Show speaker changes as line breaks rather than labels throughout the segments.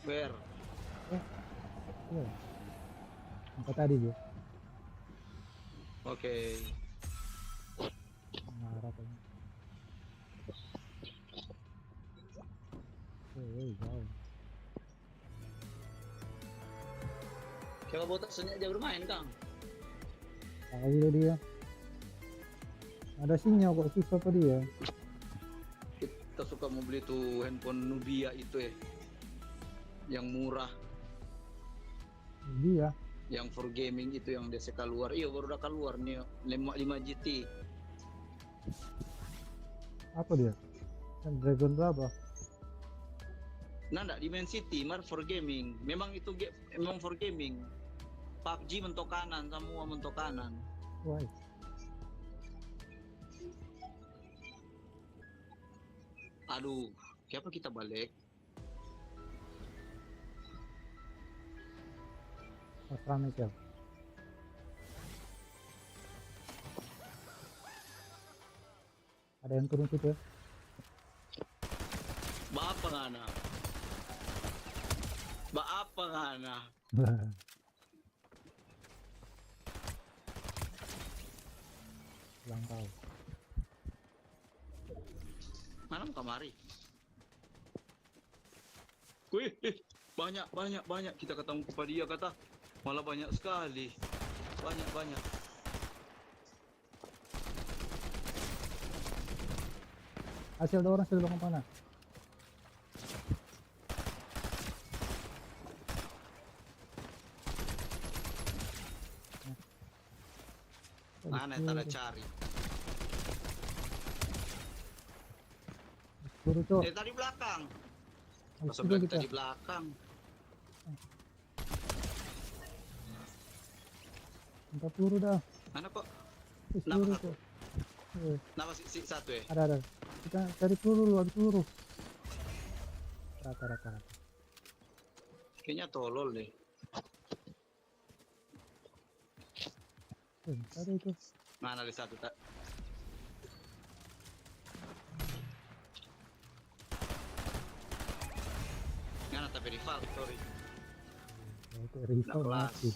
Where?
Eh, iya. Tempat tadi dia.
Oke.
Mengarah kayaknya. Jauh.
Coba botak seni aja bermain, Kang.
Tahu ya dia. Ada sinyal kok susah apa dia.
Kita suka mau beli tuh handphone Nubia itu ya, yang murah,
Dia.
yang for gaming itu yang DC keluar. Iya baru udah keluar nih 5 GT.
Apa dia? Kan Dragon berapa?
Nah, enggak Dimensity, mar for gaming. Memang itu memang for gaming. PUBG mentok kanan, semua mentok kanan.
Wah,
Aduh, siapa kita balik?
pas rame sih. Ada yang turun situ ya?
Ba apa ngana? Ba apa ngana?
Ulang tahu.
Malam kamari. Wih, banyak kita ketemu kepada dia kata. Malah banyak sekali. Banyak.
Hasil ada orang sudah bangun panas.
Mana tanda cari?
Suruh cok.
Tadi belakang.
Habis
Masa
itu
bilang
kita.
kita di belakang.
Minta peluru dah.
Mana kok? Nama
Peluru
satu.
cok. Eh,
Nama si satu ya?
ada. Kita cari peluru lu, ada peluru. Rata.
Kayaknya tolol deh.
Ada itu.
Mana ada satu tak? Ngana tapi rival, sorry.
Itu rival
kelas.
mati.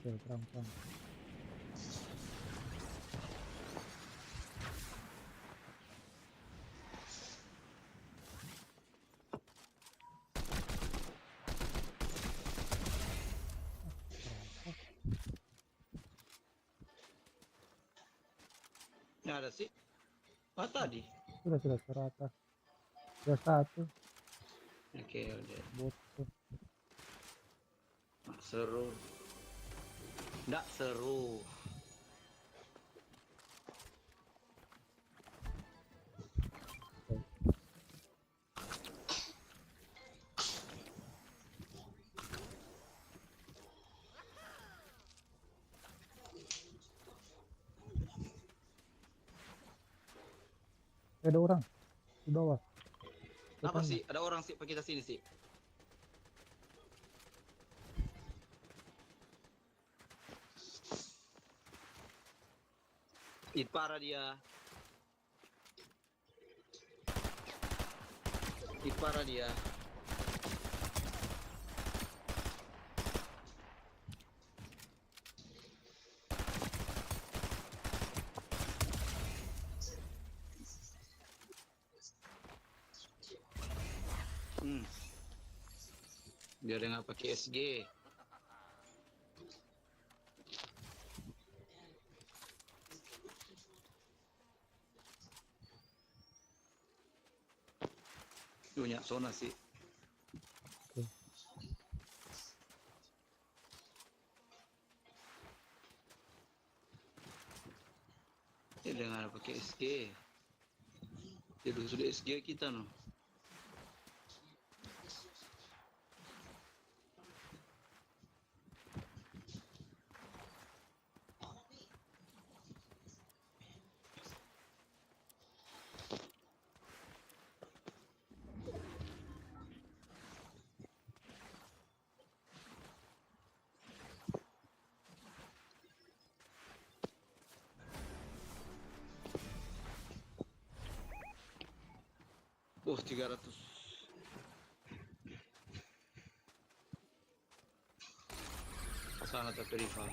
Perang.
Ini ada sih. Oh tadi.
Sudah rata. Sudah satu.
Oke, udah.
Bot.
Seru. Nggak seru.
Ada orang di bawah.
Apa
Depannya.
sih? Ada orang sih kita sini sih. Parah dia. Parah dia. Dia dengan pakai SG. Punya zona sih.
Oke.
Dengan pakai SG. Jadi sudah SG kita no. Oh 300. Sana tapi rival.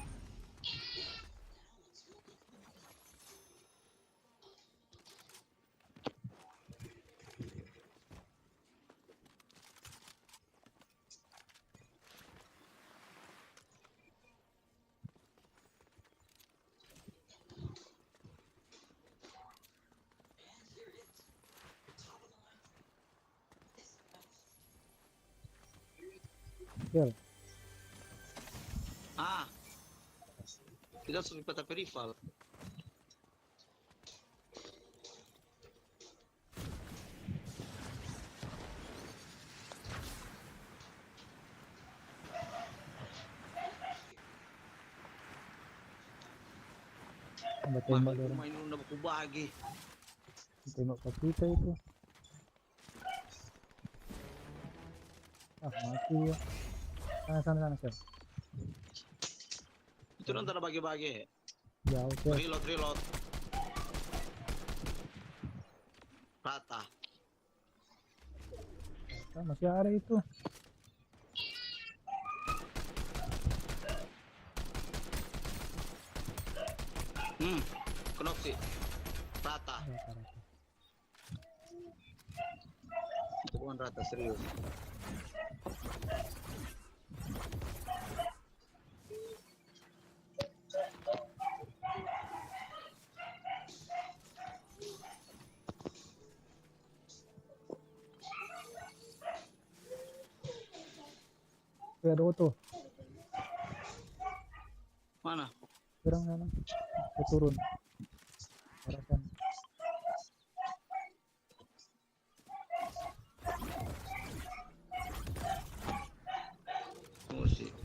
Sial.
Kita harus tapi rival.
Tambah tembak dia orang.
Main udah aku bagi.
Tembak ke kita itu. Mati ya. Sana Sial.
Itu nanti ada bagi-bagi.
Jauh Sial.
Reload. Rata.
Masih ada itu.
Kenop sih. Rata. Itu bukan rata serius.
Ada auto.
Mana?
Kurang sana. Saya turun. Arahkan.
Musik.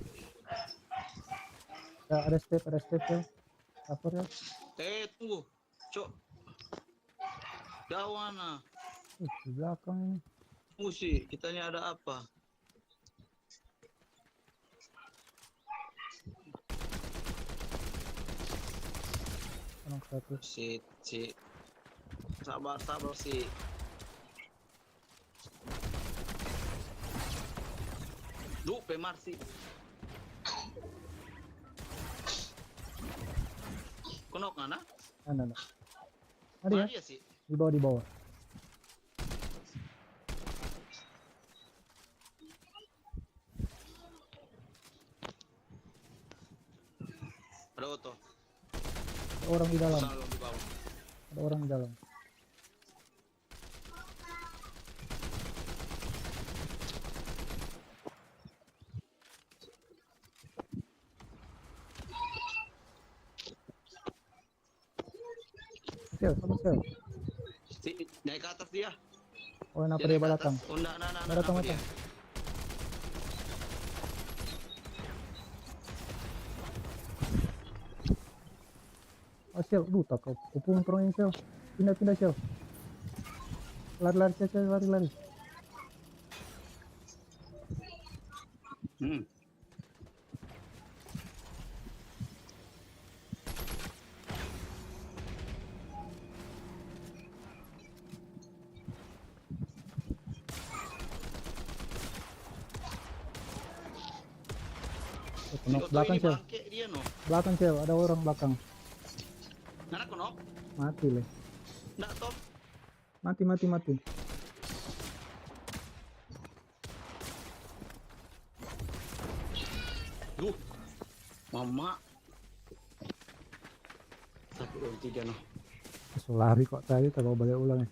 Ya, ada step ya. Cover ya.
Tunggu. Cok. Jauh mana?
Di belakang ini.
Musik. Kitanya ada apa?
Orang satu.
Si. Sabar sih. Pemarsi. Konok mana?
Ada. Ada ya?
Dia sih.
Di bawah.
Ada auto.
Ada orang di dalam.
Selalu di bawah.
Ada orang di dalam. Sial.
Naik ke atas dia.
Oh, kenapa dia belakang?
Oh, nah,
Datang.
dia.
Sial, tak kau kupung terus Sial. Pindah Sial. Lari Sial, lari. Belakang Sial. Belakang Sial, ada orang belakang.
Mana konok?
Mati leh.
Nggak top.
Mati.
Mama. 1-3 noh.
Lari kok tadi, tak mau balik ulang ya.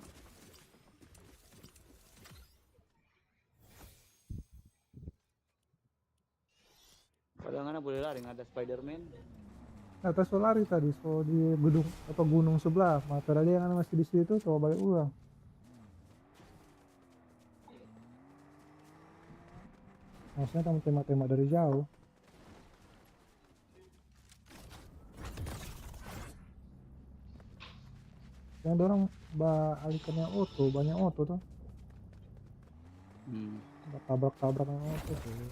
Padahal mana boleh lari, nggak ada Spiderman.
Atas so lari tadi, so di gedung atau gunung sebelah. Mata tadi yang masih di situ, coba balik ulang. Maksudnya kamu tembak-tembak dari jauh. Yang dorong alikannya auto, banyak auto tuh. Tabrak-tabrak yang auto tuh.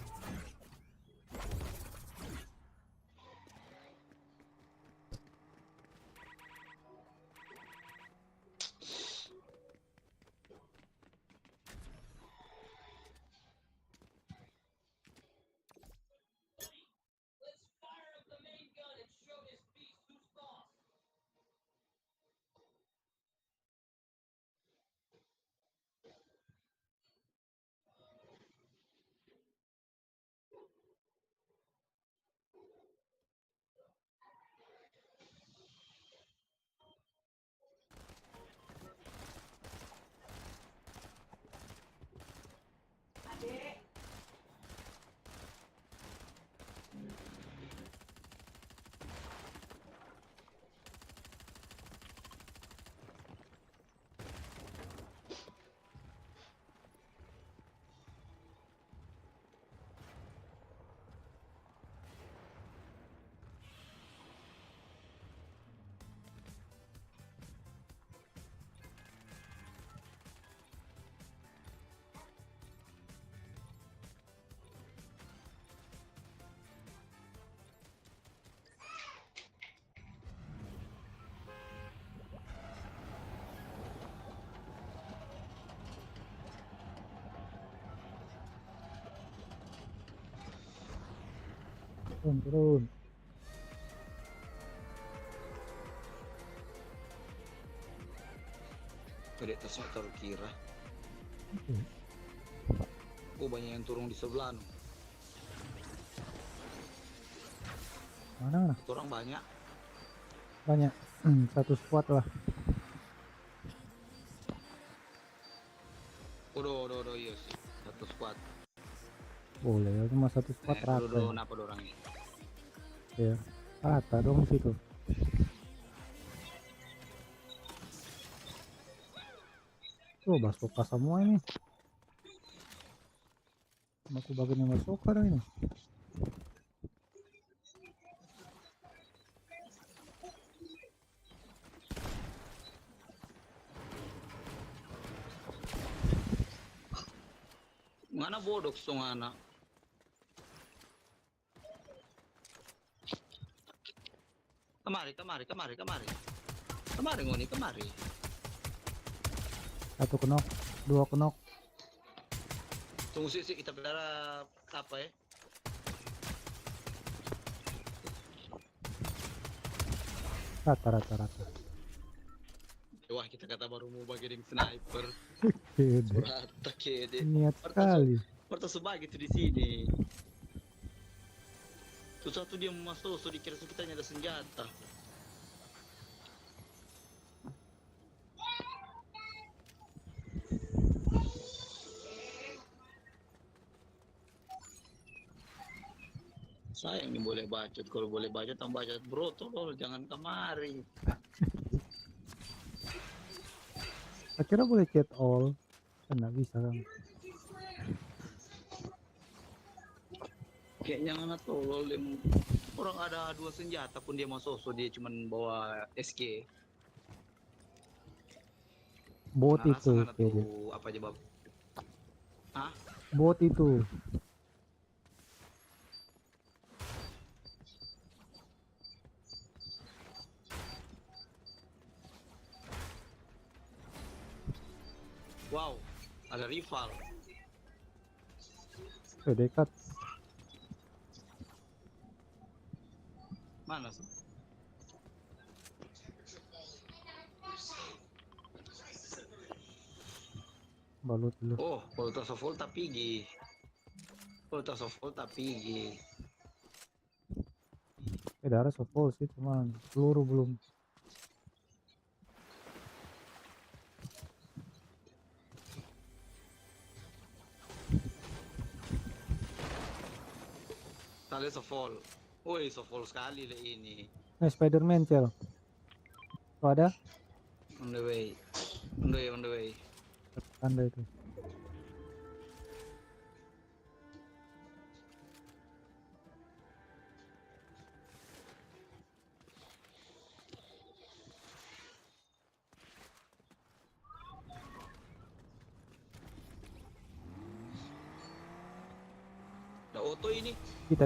Turun.
Di atasnya terkira.
Okay.
Oh, banyak yang turun di sebelah.
Mana?
Orang banyak.
Banyak. Satu squad lah.
Udah, iya sih. Satu squad.
Boleh, cuma satu squad rata.
Udah, kenapa orang ini?
Ya, rata dong situ. Oh, basoka semua ini. Aku bagian yang basoka dah ini.
Mana bodoh song anak? Kemari. Kemari ngoni, kemari.
Satu kenok, dua kenok.
Tunggu sih kita bicara apa ya?
Rata.
Wah, kita kata baru mau bagi dengan sniper.
Kede.
Rata kede.
Niat sekali.
Pertas sebagi itu di sini. Terus satu dia masuk, so dikira kita ada senjata. Sayang nih boleh bacot, kalau boleh bacot tambah bacot bro, tolong jangan kemari.
Akhirnya boleh chat all, kan nggak bisa kan?
Kayaknya anak tolol orang ada dua senjata pun dia masuk, so dia cuman bawa SK.
Bot
Nah,
itu,
tuh apa aja bab? Hah?
Bot itu.
Wow, ada rival.
Dekat.
Mana sih?
Balut dulu.
Oh, voltas of volta pigi. Voltas of volta pigi.
Darah full sih, cuman peluru belum.
Kali sofol. Woi, sofol sekali le ini.
Spiderman cel. Tuh ada
On the way. On the way, on the way.
tanda itu.
Ada auto ini.
Kita.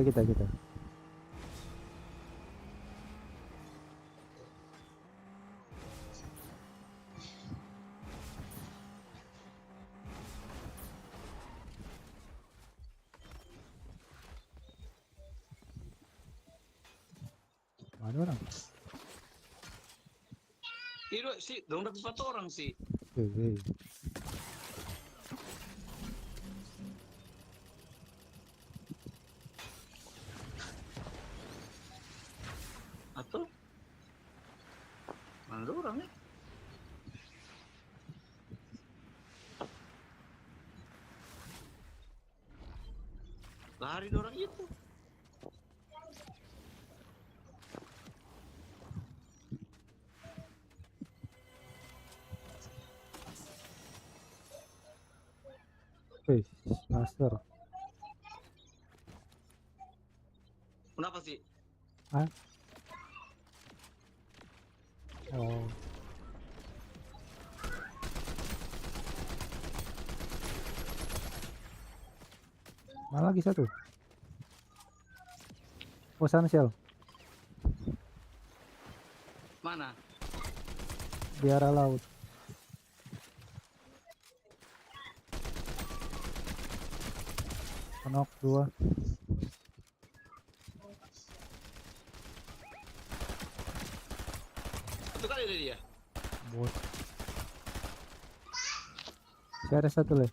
Ada orang.
Itu sih, dong dapat 4 orang sih.
Hei.
Atau mana ada orang ya? Lari ada orang itu.
Wih, laser.
Kenapa sih?
Hah? Oh. Mana lagi satu? Oh, sana Shell.
Mana?
Di arah laut. Knock 2.
Itu kali ada dia.
Bot. Saya ada satu lagi.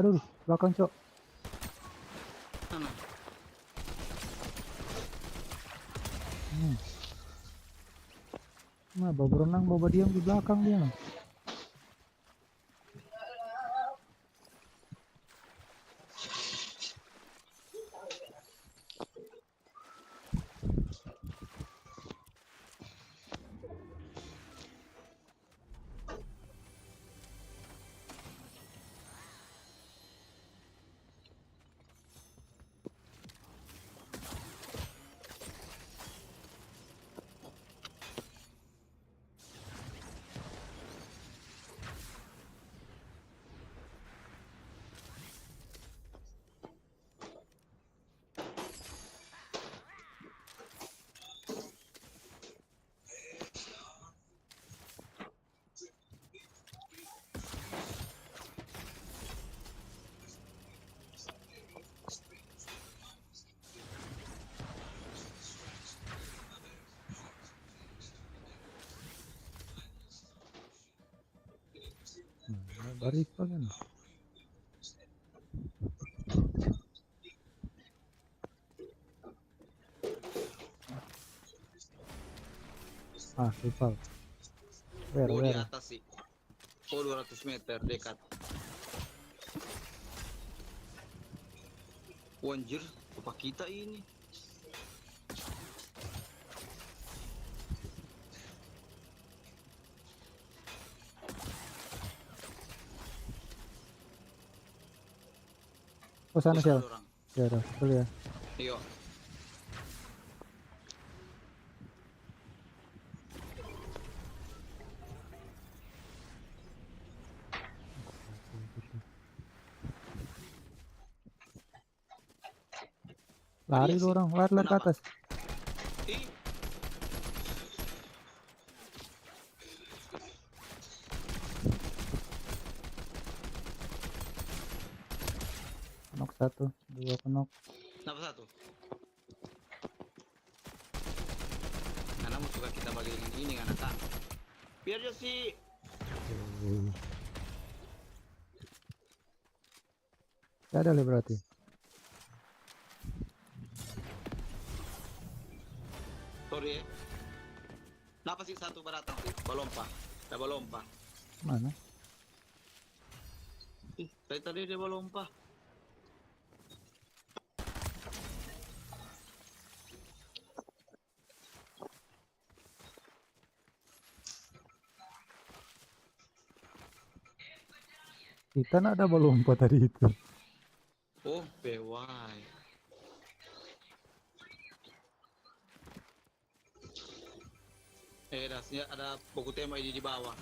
Aduh, belakang cok.
Mana?
Nah, bawa berenang, bawa diam di belakang dia. Bari pa kan. Rival.
Oh, di atas sih. Oh, 200 meter dekat. Wanjir, apa kita ini?
Oh, sana Shell.
Orang.
Ya udah, betul ya.
Iya.
Lari
Iya
lu
sih.
orang, lari ke
Kenapa?
atas.
Ih,
Knock 1, 2 knock.
kenapa satu? Karena suka kita bagi ini kan kan. Biar dia sih.
Ya ada lah berarti.
Sorry ya. Kenapa sih satu beratang sih? Balompa. Ada balompa.
Mana?
Tadi dia balompa.
Kita nak ada lompat tadi itu.
Oh, bewai. Ada buku tembak ini di bawah.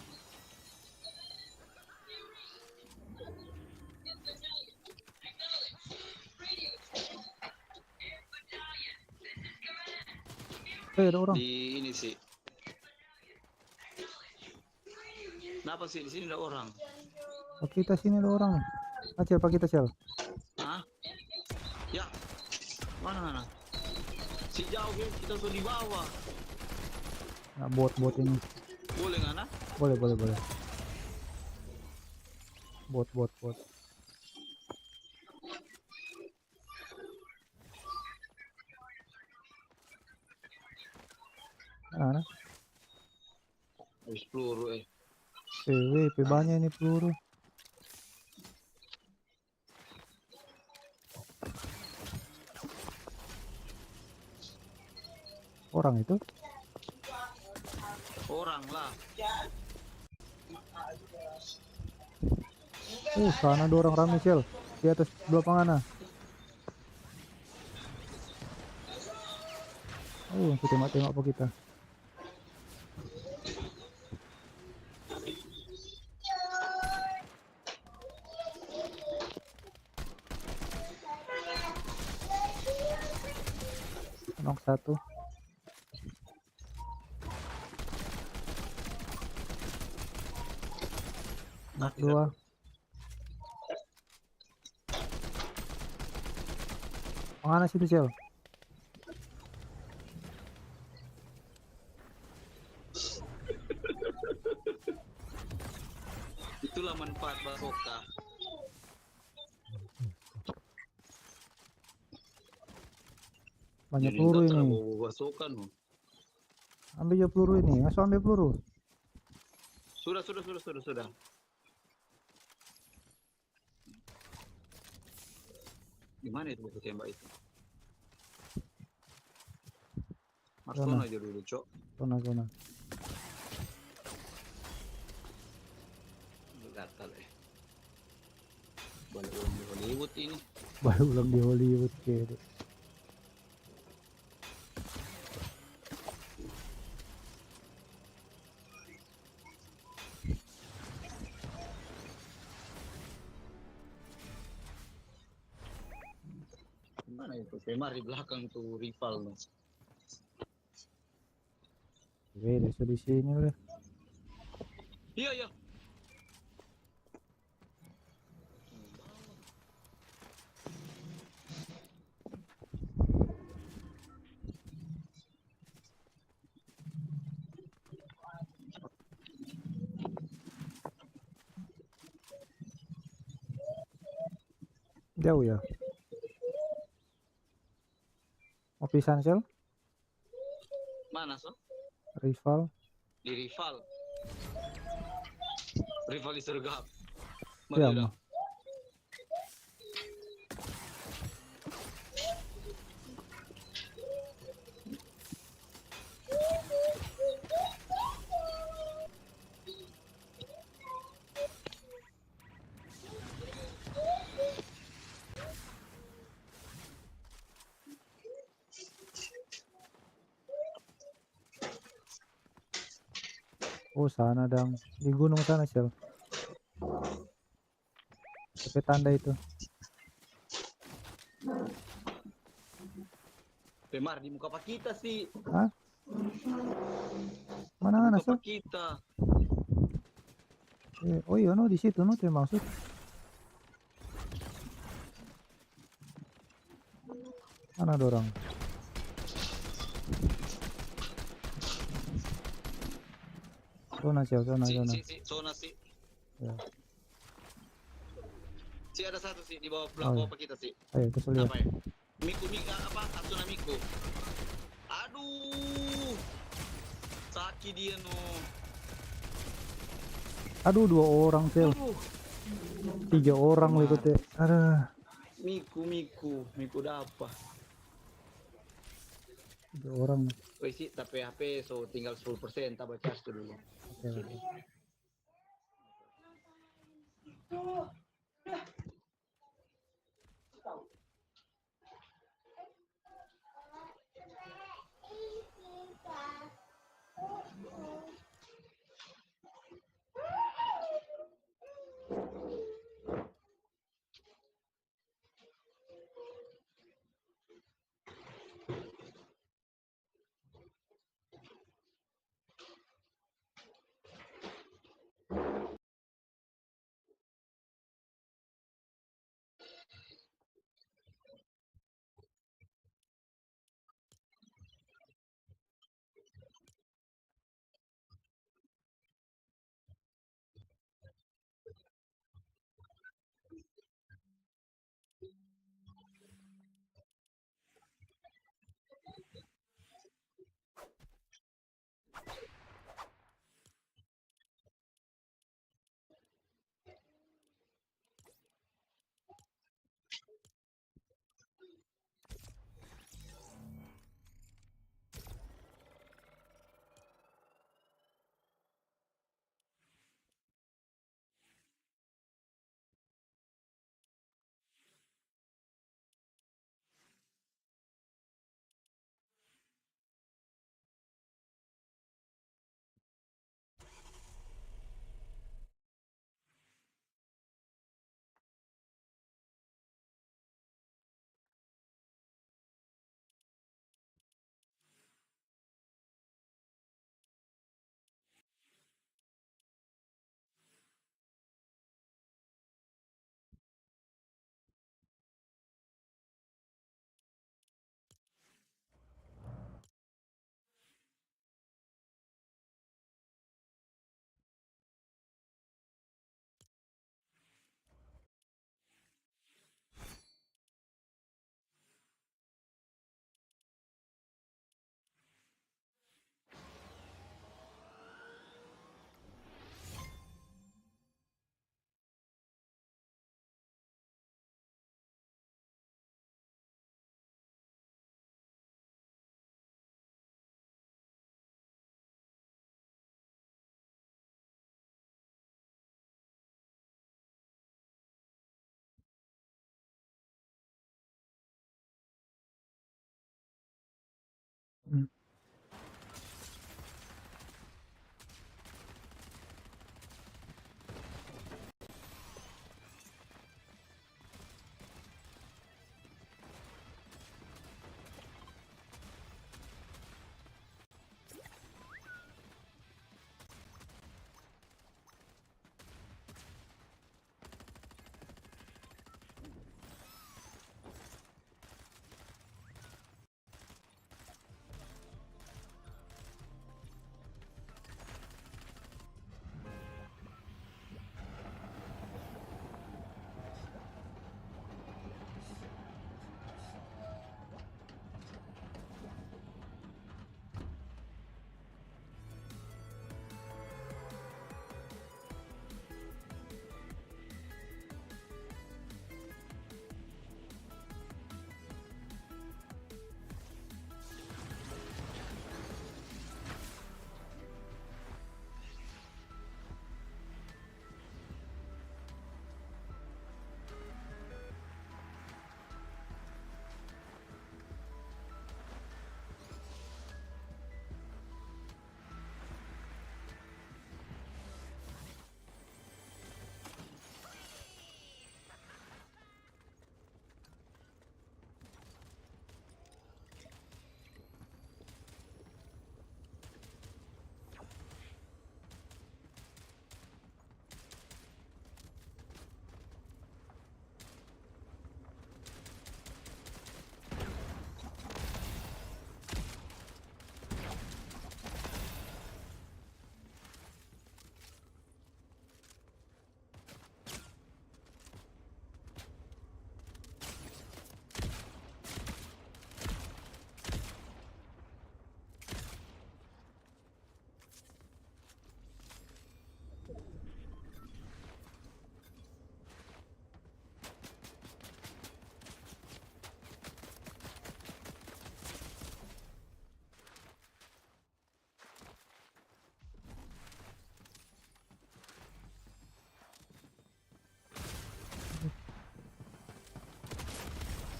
Ada orang.
Di ini sih. Kenapa sih di sini ada orang?
Pak kita sini ada orang nih. Acel, Pak kita Cel.
Hah? Ya, mana? Si jauh ya, kita tuh di bawah.
Nah, bot ini.
Boleh nggak, nah?
Boleh. Bot. Nah,
Habis peluru
PW banyak ini peluru. Orang itu?
Orang lah.
Sana ada orang rame Cel. Di atas belah pangana. Aku tembak Pak kita. Knock satu. Knock dua. Mana situ Cel?
Itulah manfaat basoka.
Banyak peluru ini.
Basoka no.
Ambil aja peluru ini. Masuk ambil peluru.
Sudah. Gimana itu buku tembak itu? Marson aja dulu, Cok.
Zona.
Gatal Balik ulang di Hollywood ini.
Baru ulang di Hollywood kayaknya.
Mana itu? Semar di belakang tuh rival no.
Desa di sini udah.
Iya.
Jauh ya. Mau pisan Cel?
Mana so?
Rival.
Di rival. Rival di sergap.
Ya,
Mana?
Sana dang. Di gunung sana Cel. Sampai tanda itu.
Semar di muka pak kita sih.
Hah? Mana
Muka
Cel?
pak kita.
Oh iya no di situ no tuh maksud. Mana ada orang? Zona Cel, zona.
Zona sih.
Ya.
Si ada satu sih di bawah pak kita sih.
Ayo kita lihat.
Apa ya? Miku apa? Asuna Miku. Aduh. Sakit dia no.
Aduh 2 orang Cel. 3 orang ikutnya. Ada.
Miku apa?
3 orang.
Woi sih, tapi HP so tinggal 10%, tak baca dulu.
Oke.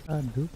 Aduh.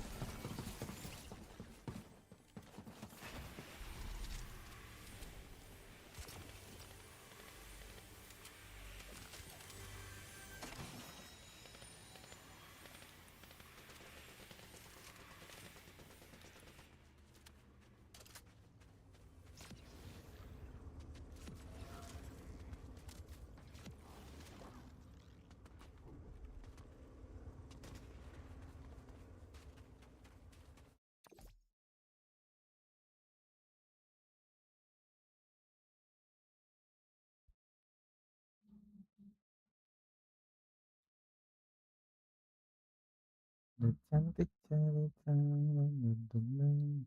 Cantik cerita teman.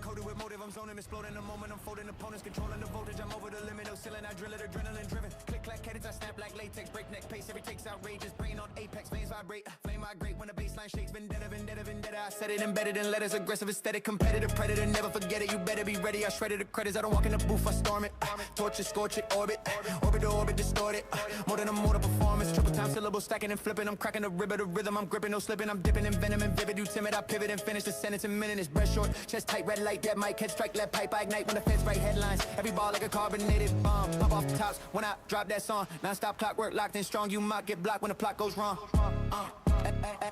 Coated with motive, I'm zoning, exploding the moment, I'm folding opponents, controlling the voltage, I'm over the limit, no ceiling, I drill it, adrenaline driven, click, clack, cadence, I snap like latex, breakneck pace, every take's outrageous, brain on apex, veins vibrate, flame migrate, when the baseline shakes, vendetta, vendetta, vendetta, I set it embedded in letters, aggressive, aesthetic, competitive, predator, never forget it, you better be ready, I shredded the credits, I don't walk in the booth, I storm it, torch it, scorch it, orbit to orbit, distorted, more than a mortal performance, triple time syllable, stacking and flipping, I'm cracking the ribbon, the rhythm, I'm gripping, no slipping, I'm dipping in venom and vivid, you timid, I pivot and finish the sentence in minute, it's breath short, chest tight, red light, dead mic, head strike, left pipe, I ignite when the feds write headlines, every ball like a carbonated bomb, pop off the tops when I drop that song, non-stop clockwork, locked in strong, you might get blocked when the plot goes wrong,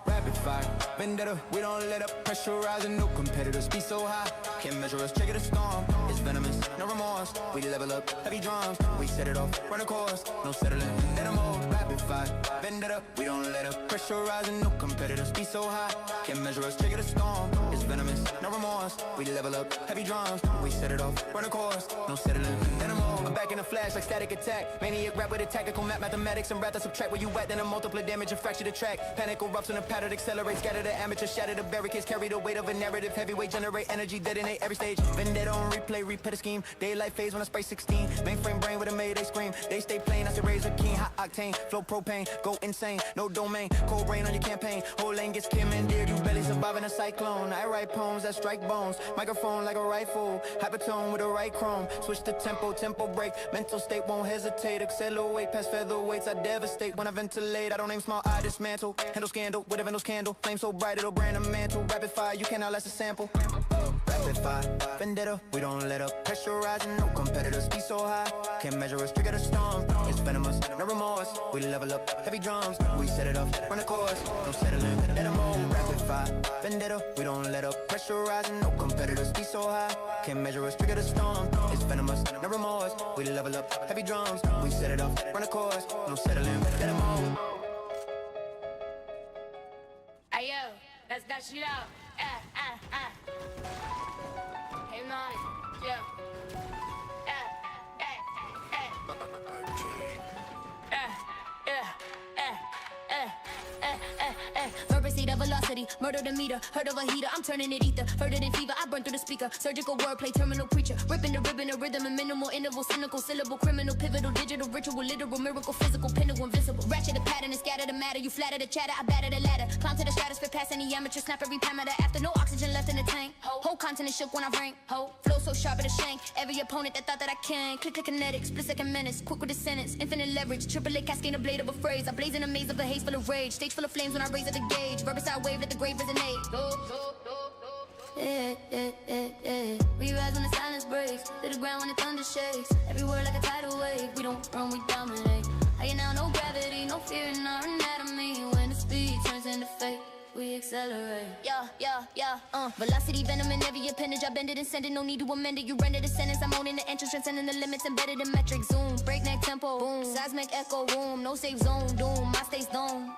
rapid fire, vendetta, we don't let up, pressurizing, no competitors, be so high, can't measure us, check it a storm, it's venomous, no remorse, we level up, heavy drums, we set it off, run a course, no settling, animal, rapid fire, vendetta, we don't let up, pressurizing, no competitors, be so high, can't measure us, check it a storm, it's venomous, no remorse, we level up, heavy drums, we set it off, run a course, no settling, animal, I'm back in a flash like static attack, maniac rap with a tactical map, mathematics and rather subtract where you at, then a multiple damage and fracture the track, panic erupts in a pattern, accelerate, scatter the amateur, shatter the barricades, carry the weight of a narrative, heavyweight, generate energy, detonate every stage, vendetta on replay, repeat a scheme, daylight phase when I spray 16, mainframe brain with a mayday scream, they stay plain, I say razor keen, hot octane, flow propane, go insane, no domain, cold brain on your campaign, whole lane gets commandeered, you barely surviving a cyclone, I write poems that strike bones, microphone like a rifle, hypertone with a right chrome, switch the tempo break, mental state won't hesitate, accelerate past featherweights, I devastate, when I ventilate, I don't aim small, I dismantle, handle scandal, with a Venus candle, flame so bright it'll brand a mantle, rapid fire, you cannot last a sample, rapid fire, vendetta, we don't let up, pressurizing, no competitors, be so high, can't measure us, trigger the storm, it's venomous, no remorse, we level up, heavy drums, we set it off, run a course, no settling, animal, rapid fire, vendetta, we don't let up, pressurizing, no competitors, be so high, can't measure us, trigger the storm, it's venomous, no remorse, we level up, heavy drums, we set it off, run a course, no settling, animal.
Ayo, let's that shit out. Hey, man, yo. Verbosity of velocity, murder the meter, heard of a heater, I'm turning it ether, heard it in fever, I burn through the speaker, surgical wordplay, terminal preacher, ripping the ribbon, a rhythm, and minimal interval, cynical, syllable, criminal, pivotal, digital, ritual, literal, miracle, physical, pinnacle, invincible, ratchet the pattern and scatter the matter, you flatter the chatter, I batter the ladder, climb to the stratosphere, past any amateur, snap every parameter, after no oxygen left in the tank, whole continent shook when I rank, flow so sharp at a shank, every opponent that thought that I can, click kinetic, split second menace, quick with the sentence, infinite leverage, triple A cascade a blade of a phrase, I blaze in a maze of a haze full of rage, stage full of flames when I raise at the gauge, verbicide wave, let the grave resonate. We rise when the silence breaks, to the ground when the thunder shakes. Every word like a tidal wave. We don't run, we dominate. Higher now, no gravity, no fear in our anatomy. When the speed turns into fate, we accelerate. Velocity, venom in every appendage. I bend it and send it, no need to amend it. You render the sentence, I'm owning the entrance, transcending the limits, embedded in metric zoom. Breakneck tempo, boom. Seismic echo room, no safe zone, doom. My state's dome.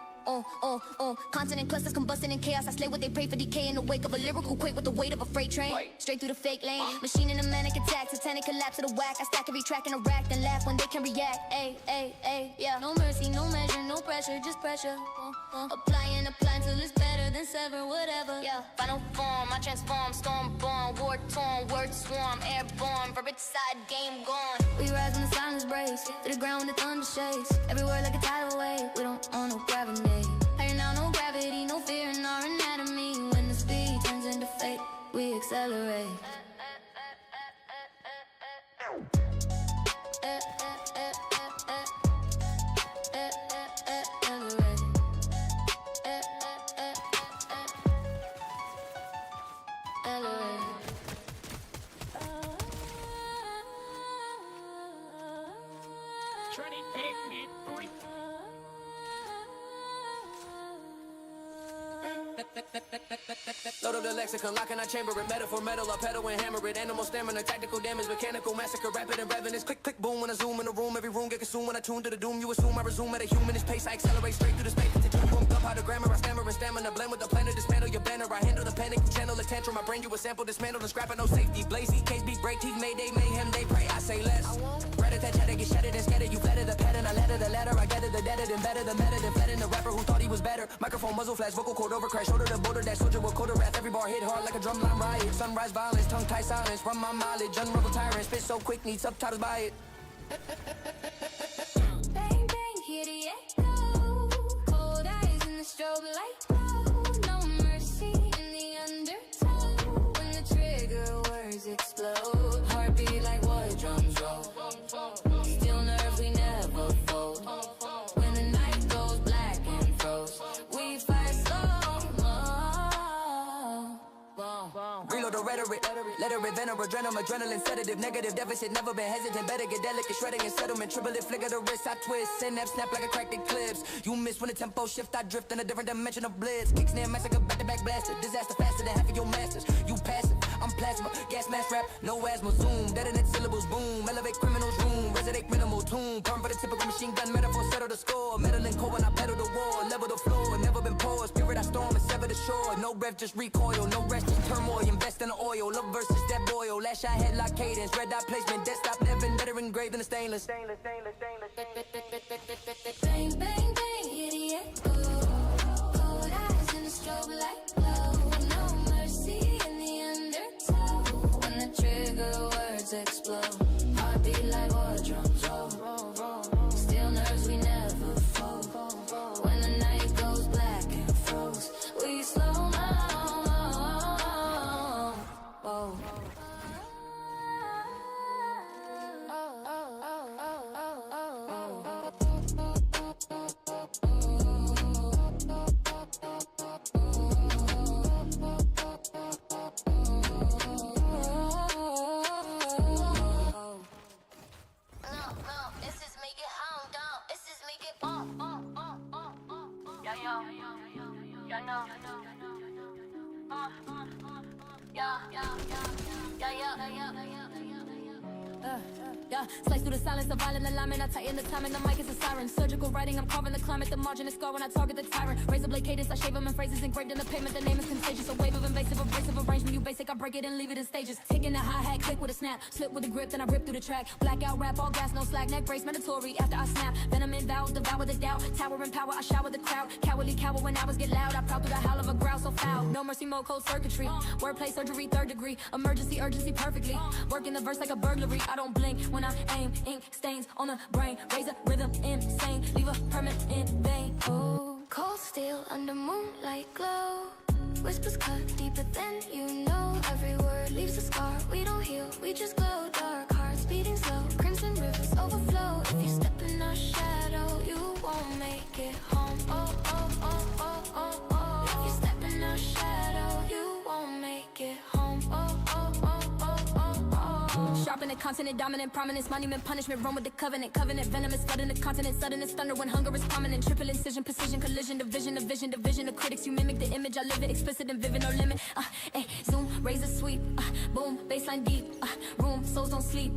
Continent clusters combusting in chaos. I slay what they pray for decay in the wake of a lyrical quake with the weight of a freight train. Straight through the fake lane. Machine in a manic attack. Satanic collapse of the whack. I stack every track in a rack, then laugh when they can react. Yeah. No mercy, no measure, no pressure, just pressure. Applying till it's better than sever, whatever. Yeah. Final form, I transform, storm born, war torn, word swarm, airborne, verbiage side, game gone. We rise when the silence breaks, to the ground when the thunder shakes. Every word like a tidal wave, we don't own no gravity. Higher now, no gravity, no fear in our anatomy. When the speed turns into fate, we accelerate.
Load up the lexicon, lock in our chamber it. Metaphor, metal, I pedal and hammer it. Animal stamina, tactical damage, mechanical massacre. Rapid and revenue, click, click, boom. When I zoom in the room, every room get consumed. When I tune to the doom, you assume I resume at a humanist pace. I accelerate straight through the space. Boom, up how the grammar, I stammer and stamina. Blend with the planet, dismantle your banner. I handle the panic, you channel the tantrum. I bring you a sample, dismantle and scrap it. No safety, blazy, case beat, break teeth, mayday, mayhem, they pray. I say less. Rat-a-tat, chatter, get shattered and scattered. You flattered the pattern, I ladder the ladder. I gather the data, then better the meta, then flatten the rapper who thought he was better. Microphone, muzzle flash, vocal cord over crash, shoulder to boulder, that soldier will code a wrath. Every bar hit hard like a drumline riot. Sunrise violence, tongue tie silence, run my mileage, unravel tyrant, spit so quick, need subtitles by it.
Bang, bang, hear the echo. Cold eyes in the strobe light glow. No mercy in the undertow. When the trigger words explode. Heartbeat like war drums roll. Still nerves, we never fold. When the night goes black and froze, we fire slow.
Reload the rhetoric, let it venom, adrenaline sedative, negative deficit, never been hesitant, better get delicate, shredding and settlement, triple it, flicker the wrist, I twist, synapse snap like a cracked eclipse, you miss when the tempo shift, I drift in a different dimension of bliss, kick snare massacre, back-to-back blaster, disaster faster than half of your masters, you passive, I'm plasma, gas mask rap, no asthma, zoom, detonate syllables, boom, elevate criminals, room, resonate minimal tune, burn for the typical machine gun, metaphor, settle the score, metal and cold when I pedal the wall, level the floor, never been paused, spirit I storm and sever the shore, no breath, just recoil, no rest, just turmoil, invest in the oil, love versus that boil, last shot headlock cadence, red dot placement, desktop never better engraved in the stainless.
Bang, bang, bang, hear the echo. Cold eyes in the strobe light glow. No mercy in the undertow. When the trigger words explode, heartbeat like war drums roll. Still nerves, we never fold. When the night goes black and froze, we slow down. Whoa. Slice through the silence, a violent alignment. I tighten the time and the mic is a siren. Surgical writing, I'm carving the climate. The margin is scar when I target the tyrant. Razor blade cadence, I shave them in phrases engraved in the pavement. The name is contagious. A wave of invasive, abrasive arrangement. You basic, I break it and leave it in stages. Taking the hi-hat, click with a snap. Slip with a grip, then I rip through the track. Blackout rap, all gas, no slack. Neck brace, mandatory after I snap. Venom in vows, devour the doubt. Tower in power, I shower the crowd. Cowardly cower when hours get loud. I proud through the howl of a growl so foul. No mercy mode, cold circuitry. Wordplay, surgery, third degree. Emergency, urgency, perfectly. Working the verse like a burglary. I don't blink when I aim. Ink stains on the brain. Razor rhythm insane. Leave a permanent vein. Oh, cold steel under moonlight glow. Whispers cut deeper than you know. Every word leaves a scar. We don't heal, we just glow. Dark hearts beating slow. Crimson rivers overflow. If you step in our shadow, you won't make it home. Oh, oh, oh, oh, oh, oh. If you step in our shadow, you won't make it home. Oh, oh, oh, oh, oh, oh. Sharpen the continent, dominant prominence. Monument punishment, run with the covenant. Covenant venomous, flooding the continent. Sudden as thunder when hunger is prominent. Triple incision, precision, collision, division of vision, division of critics. You mimic the image, I live it. Explicit and vivid, no limit. Zoom, razor sweep, boom, baseline deep, room, souls don't sleep,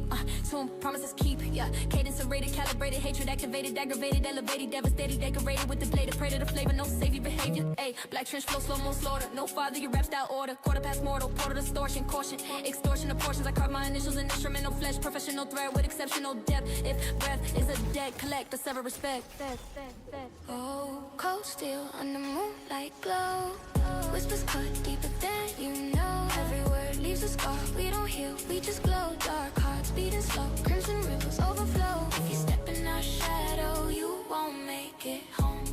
tomb, promises keep, yeah, cadence serrated, calibrated, hatred activated, aggravated, elevated, devastated, decorated with the blade of predator flavor, no savior behavior, ayy, black trench flow, slow-mo slaughter, no father, your rap style order, quarter past mortal, portal distortion, caution, extortion of portions, I carve my initials in instrumental flesh, professional thread with exceptional depth, if breath is a debt, collect, the sever respect, oh, cold steel on the moonlight glow, whispers cut deeper than you know, every word leaves a scar, we don't heal, we just glow, dark hearts beating slow, crimson rivers overflow, if you step in our shadow, you won't make it home,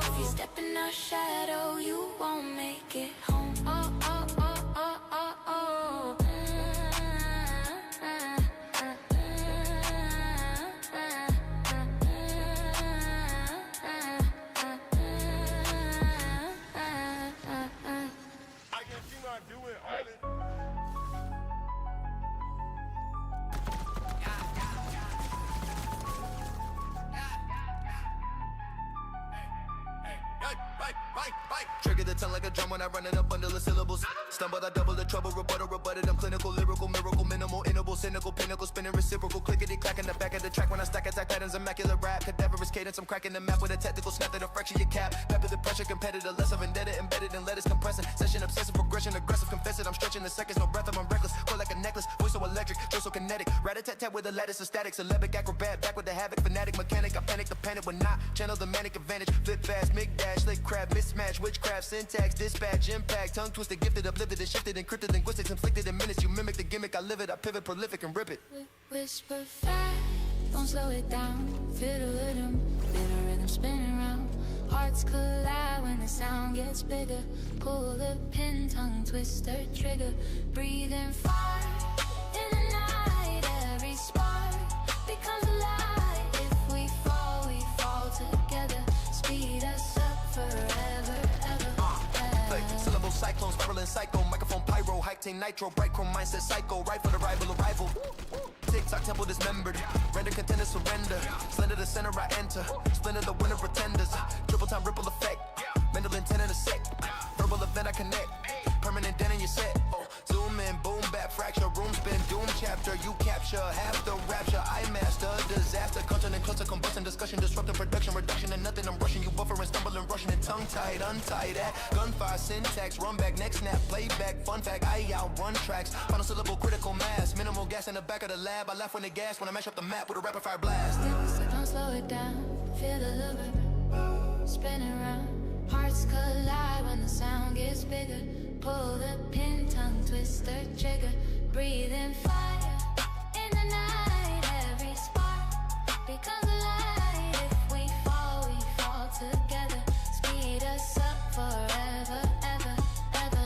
if you step in our shadow, you won't make it home,
Trigger the tongue like a drum when I run in a bundle of syllables. Stumbled, I double the trouble, rebutted, I'm clinical, lyrical, miracle, minimal, interval, cynical, pinnacle, spinning reciprocal, clickety clack in the back of the track when I stack attack patterns, immaculate rap, cadaverous cadence, I'm cracking the map with a tactical snap that'll fracture your cap. Pepper the pressure, competitor, less of vendetta, embedded in letters, compressing, session, obsessive, progression, aggressive, confess it, I'm stretching the seconds, no breath, I'm reckless, hold like a necklace, voice so electric, flow so kinetic, rat-a-tat-tat with a lattice of static, syllabic, acrobat, back with the havoc, fanatic, mechanic, I panic, the panic when not, channel the manic advantage, flip fast, mig dash, slick crab, mismatch, witchcraft, syntax, dispatch, impact, tongue twisted, gifted, uplifted, and shifted, encrypted, linguistics, inflicted in minutes, you mimic the gimmick, I live it, I pivot, prolific, and rip it.
Whisper fast, don't slow it down, feel the rhythm spinning round, hearts collide when the sound gets bigger, pull the pin, tongue twister, trigger, breathing fire, in the night, every spark becomes a light, if we fall together, speed us up forever, ever.
Syllable cyclone, spiraling psycho, microphone pyro, hype team nitro, bright chrome mindset psycho, right for the rival arrival. TikTok temple dismembered, render contenders surrender, slender the center I enter, splinter the winner pretenders, triple time ripple effect, mental intent in a sec, verbal event I connect, permanent dent in your set, zoom in, boom back, fracture, room spin, doom chapter, you capture, half the rapture, I master, disaster, continent, cluster, combustion, discussion, disrupting production, reduction and nothing, I'm rushing, you buffering, stumbling, rushing and tongue-tied, untied at, gunfire, syntax, run back, next snap, playback, fun fact, I outrun tracks, final syllable, critical mass, minimal gas in the back of the lab, I laugh when they gas, when I mash up the map with a rapid fire blast.
So don't slow it down, feel the rhythm, spinning round, hearts collide when the sound gets bigger, pull the pin, tongue twister, trigger, breathing fire, in the night, every spark becomes a light, if we fall together, speed us up forever, ever, ever.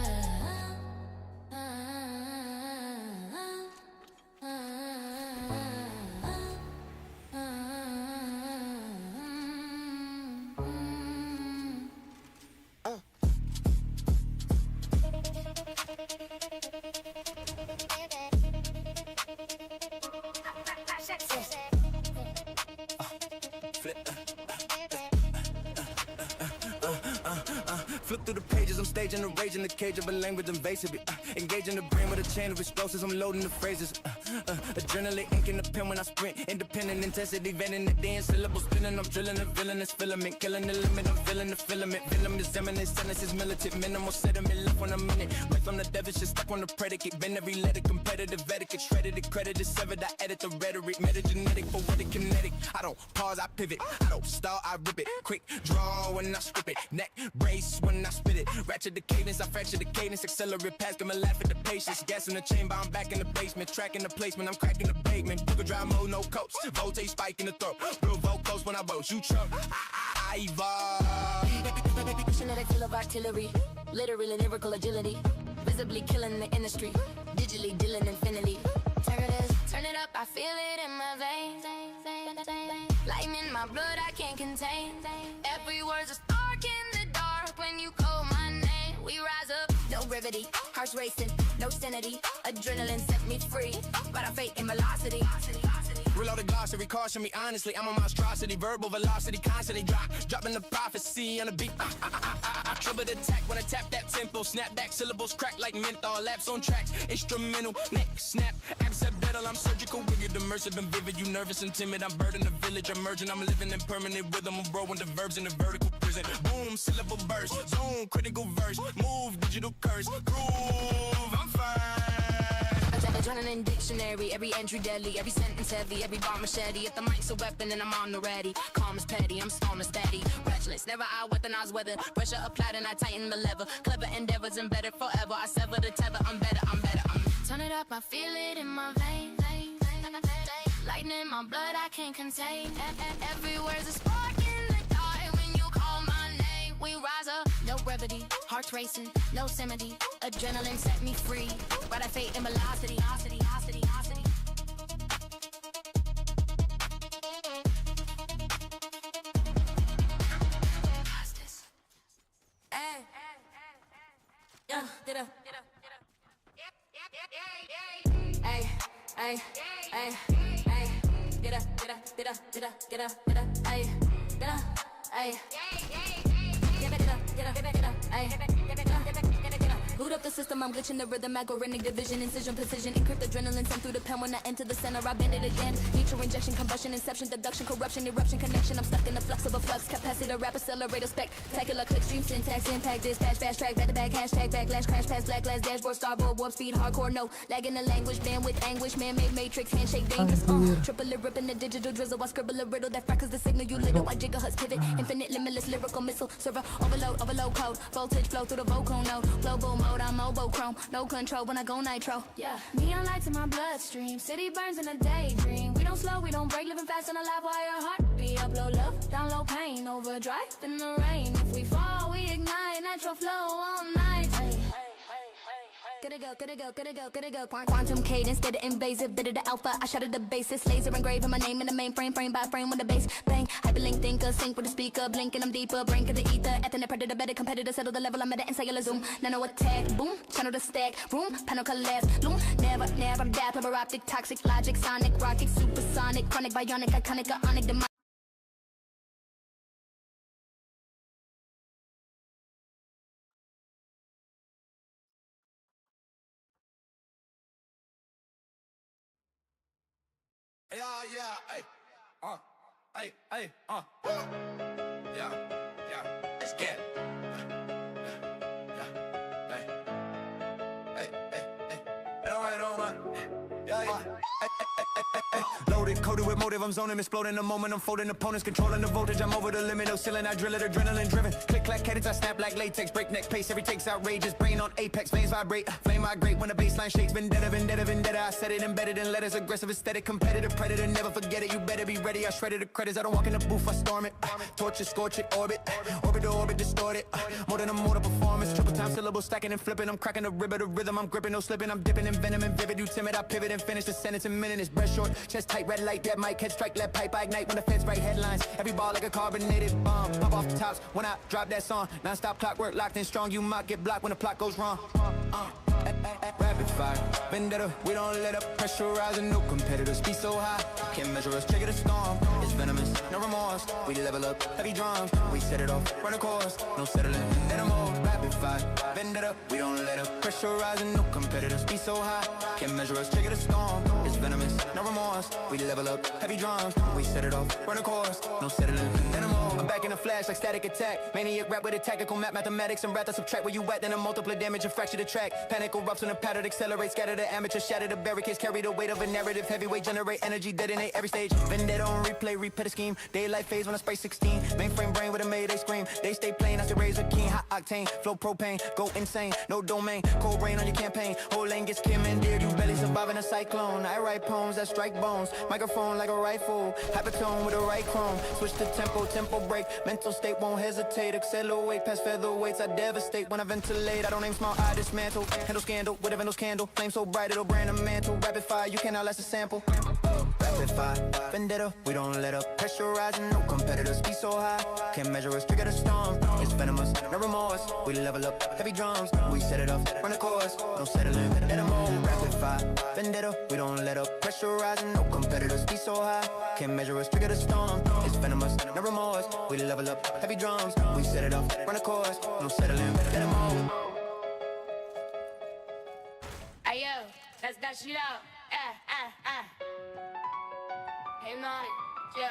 Flip through the pages, I'm staging the rage in the cage of a language invasive. Engaging the brain with a chain of explosives, I'm loading the phrases. Adrenaline ink in the pen when I sprint. Independent intensity, venting the day in syllables spinning. I'm drilling the villainous filament, killing the limit, I'm filling the filament. Venom is eminent, sentences militant, minimal sediment left when I'm in it. Right from the devil, shit stuck on the predicate. Bend every letter, competitive etiquette, shredded it, credit is severed. I edit the rhetoric, metagenetic, poetic, kinetic. I don't pause, I pivot. I don't stall, I rip it. Quick draw when I script it. Neck brace when I spit it. Ratchet the cadence, I fracture the cadence. Accelerate past, give a laugh at the patience. Gas in the chamber, I'm back in the basement. Tracking the placement, I'm cracking the pavement. Booker dry mode, no coats. Voltage spike in the throat. Real vocals when I boast. You truck, I evolve.
Kinetic full of artillery. Literal and lyrical agility. Visibly killing the industry. Digitally dealing infinity. Turn it up, I feel it in my veins. Lightning in my blood, I can't contain. Every word's a spark in the dark when you call my name. We rise up, no brevity, hearts racing, no sanity. Adrenaline set me free, but I fate in velocity.
Reload the glossary, caution me honestly. I'm a monstrosity, verbal velocity constantly dropping the prophecy on the beat. Trouble attack when I tap that tempo. Snap back, syllables crack like menthol. Laps on tracks, instrumental, neck snap. Accidental, I'm surgical, wicked, immersive and vivid. You nervous and timid, I'm bird in the village. Emerging, I'm living in permanent rhythm. I'm growing the verbs in the vertical prison. Boom, syllable burst, zone, critical verse. Move, digital curse, groove, I'm fine.
Adrenaline dictionary, every entry deadly, every sentence heavy, every bar machete. If the mic's a weapon, then I'm on the ready. Calm as petty, I'm stone as steady. Reckless, never out weaponize weather. Pressure applied and I tighten the lever. Clever endeavors embedded forever. I sever the tether, I'm better. Turn it up, I feel it in my veins. Lightning in my blood, I can't contain. Every word's a spark in the dark. When you call my name, we rise up. No brevity, hearts racing, no symmetry. Adrenaline set me free. Ride I fate in velocity. Yeah, did a. Ay, ay, ay, ay. Did a, ay, did a, ay. Boot up the system, I'm glitching the rhythm, algorithmic division, incision, precision, encrypt adrenaline, sent through the pen when I enter the center, I bend it again. Neutral injection, combustion, inception, deduction, corruption, eruption, connection. I'm stuck in the flux of a flux, capacitor, rap, accelerator, spectacular, click, stream, syntax, impact, dispatch, fast track, back to back, hashtag, backlash, crash, pass, black glass, dashboard, starboard, warp speed, hardcore, no, lag in the language, bandwidth, anguish, man-made matrix, handshake, dangerous, triple it, ripping the digital drizzle, I scribble a riddle, that frackles the signal, you little, I gigahertz pivot, infinite, limitless, lyrical missile, server, overload code, voltage flow through the vocal node, global mode, I'm mobile chrome, no control when I go nitro. Yeah, neon lights in my bloodstream, city burns in a daydream. We don't slow, we don't break, living fast on a live wire heartbeat. Upload love, download pain, overdrive in the rain. If we fall, we ignite, natural flow all night. Gotta go. Quantum cadence, did it invasive, did it the alpha. I shot at the basis, laser engraving my name in the mainframe, frame by frame with the bass bang. Hyperlink thinker, sync with the speaker, blinking, I'm deeper, brink of the ether. Ethernet predator, better competitor, settle the level, I'm at the cellular zoom. Nano attack, boom, channel the stack, room, panel collapse, loom. Never adapt, fiber optic, toxic, logic, sonic, rocket, supersonic, chronic, bionic, iconic, ionic, demonic.
Yeah, let's get it. Loaded, coded with motive, I'm zoning, exploding the moment, I'm folding opponents, controlling the voltage, I'm over the limit, no ceiling, I drill it, adrenaline driven, click, clack, cadence, I snap like latex, breakneck pace, every take's outrageous, brain on apex, veins vibrate, flame migrate, when the baseline shakes, vendetta, I set it, embedded in letters, aggressive, aesthetic, competitive, predator, never forget it, you better be ready, I shredded the credits, I don't walk in the booth, I storm it, torch it, scorch it, orbit to orbit, distorted, more than a mortal performance, triple time syllables, stacking and flipping, I'm cracking the rib of the rhythm, I'm gripping, no slipping, I'm dipping in venom and vivid, you timid, I pivot and finish the sentence in minute, it's breath short, chest tight, red light, dead mic, head strike, lead pipe, I ignite when the feds write headlines. Every ball like a carbonated bomb. Pop off the tops when I drop that song. Non-stop clockwork, locked in strong. You might get blocked when the plot goes wrong. Rapid fire, vendetta, we don't let up. Pressurizing, no competitors be so high. Can't measure us, trigger the storm. It's venomous, no remorse. We level up, heavy drums. We set it off, run a course. No settling, animal. Rapid fire, vendetta, we don't let up. Pressurizing, no competitors be so high. Can't measure us, trigger the storm. It's venomous, no remorse. We level up, heavy drums. We set it off, run a course. No settling, animal. I'm back in a flash like static attack. Maniac rap with a tactical map, mathematics and rap. I subtract where you at, then I multiply damage and fracture the track. Panic erupts when the pattern accelerates, scatter the amateur, shatter the barricades, carry the weight of a narrative, heavyweight, generate energy, detonate every stage. Vendetta on replay, repeat a scheme. Daylight phase when I spray 16. Mainframe brain with a mayday scream. They stay plain, I say razor keen, hot octane, flow propane, go insane, no domain, cold rain on your campaign. Whole lane gets commandeered, you barely surviving a cyclone. I write poems that strike bones, microphone like a rifle, hypertone with a right chrome. Switch to tempo break, mental state won't hesitate, accelerate past featherweights. I devastate when I ventilate. I don't aim small, I dismantle, handle scandal with a Venus candle, flame so bright it'll brand a mantle. Rapid fire, you cannot last a sample. Rapid fire, vendetta, we don't let up. Pressurizing, no competitors be so high. Can't measure us, trigger the storm. It's venomous, no remorse. We level up, heavy drums. We set it off, run a course. No settling, animal. Rapid fire, vendetta. vendetta. We don't let up, pressure rising, no competitors be so high. Can't measure us, trigger the storm. It's venomous, no remorse. We level up, heavy drums. We set it off, run a course. No settling, better get them all.
Ayo, let's dash it out. Hey, man, yeah.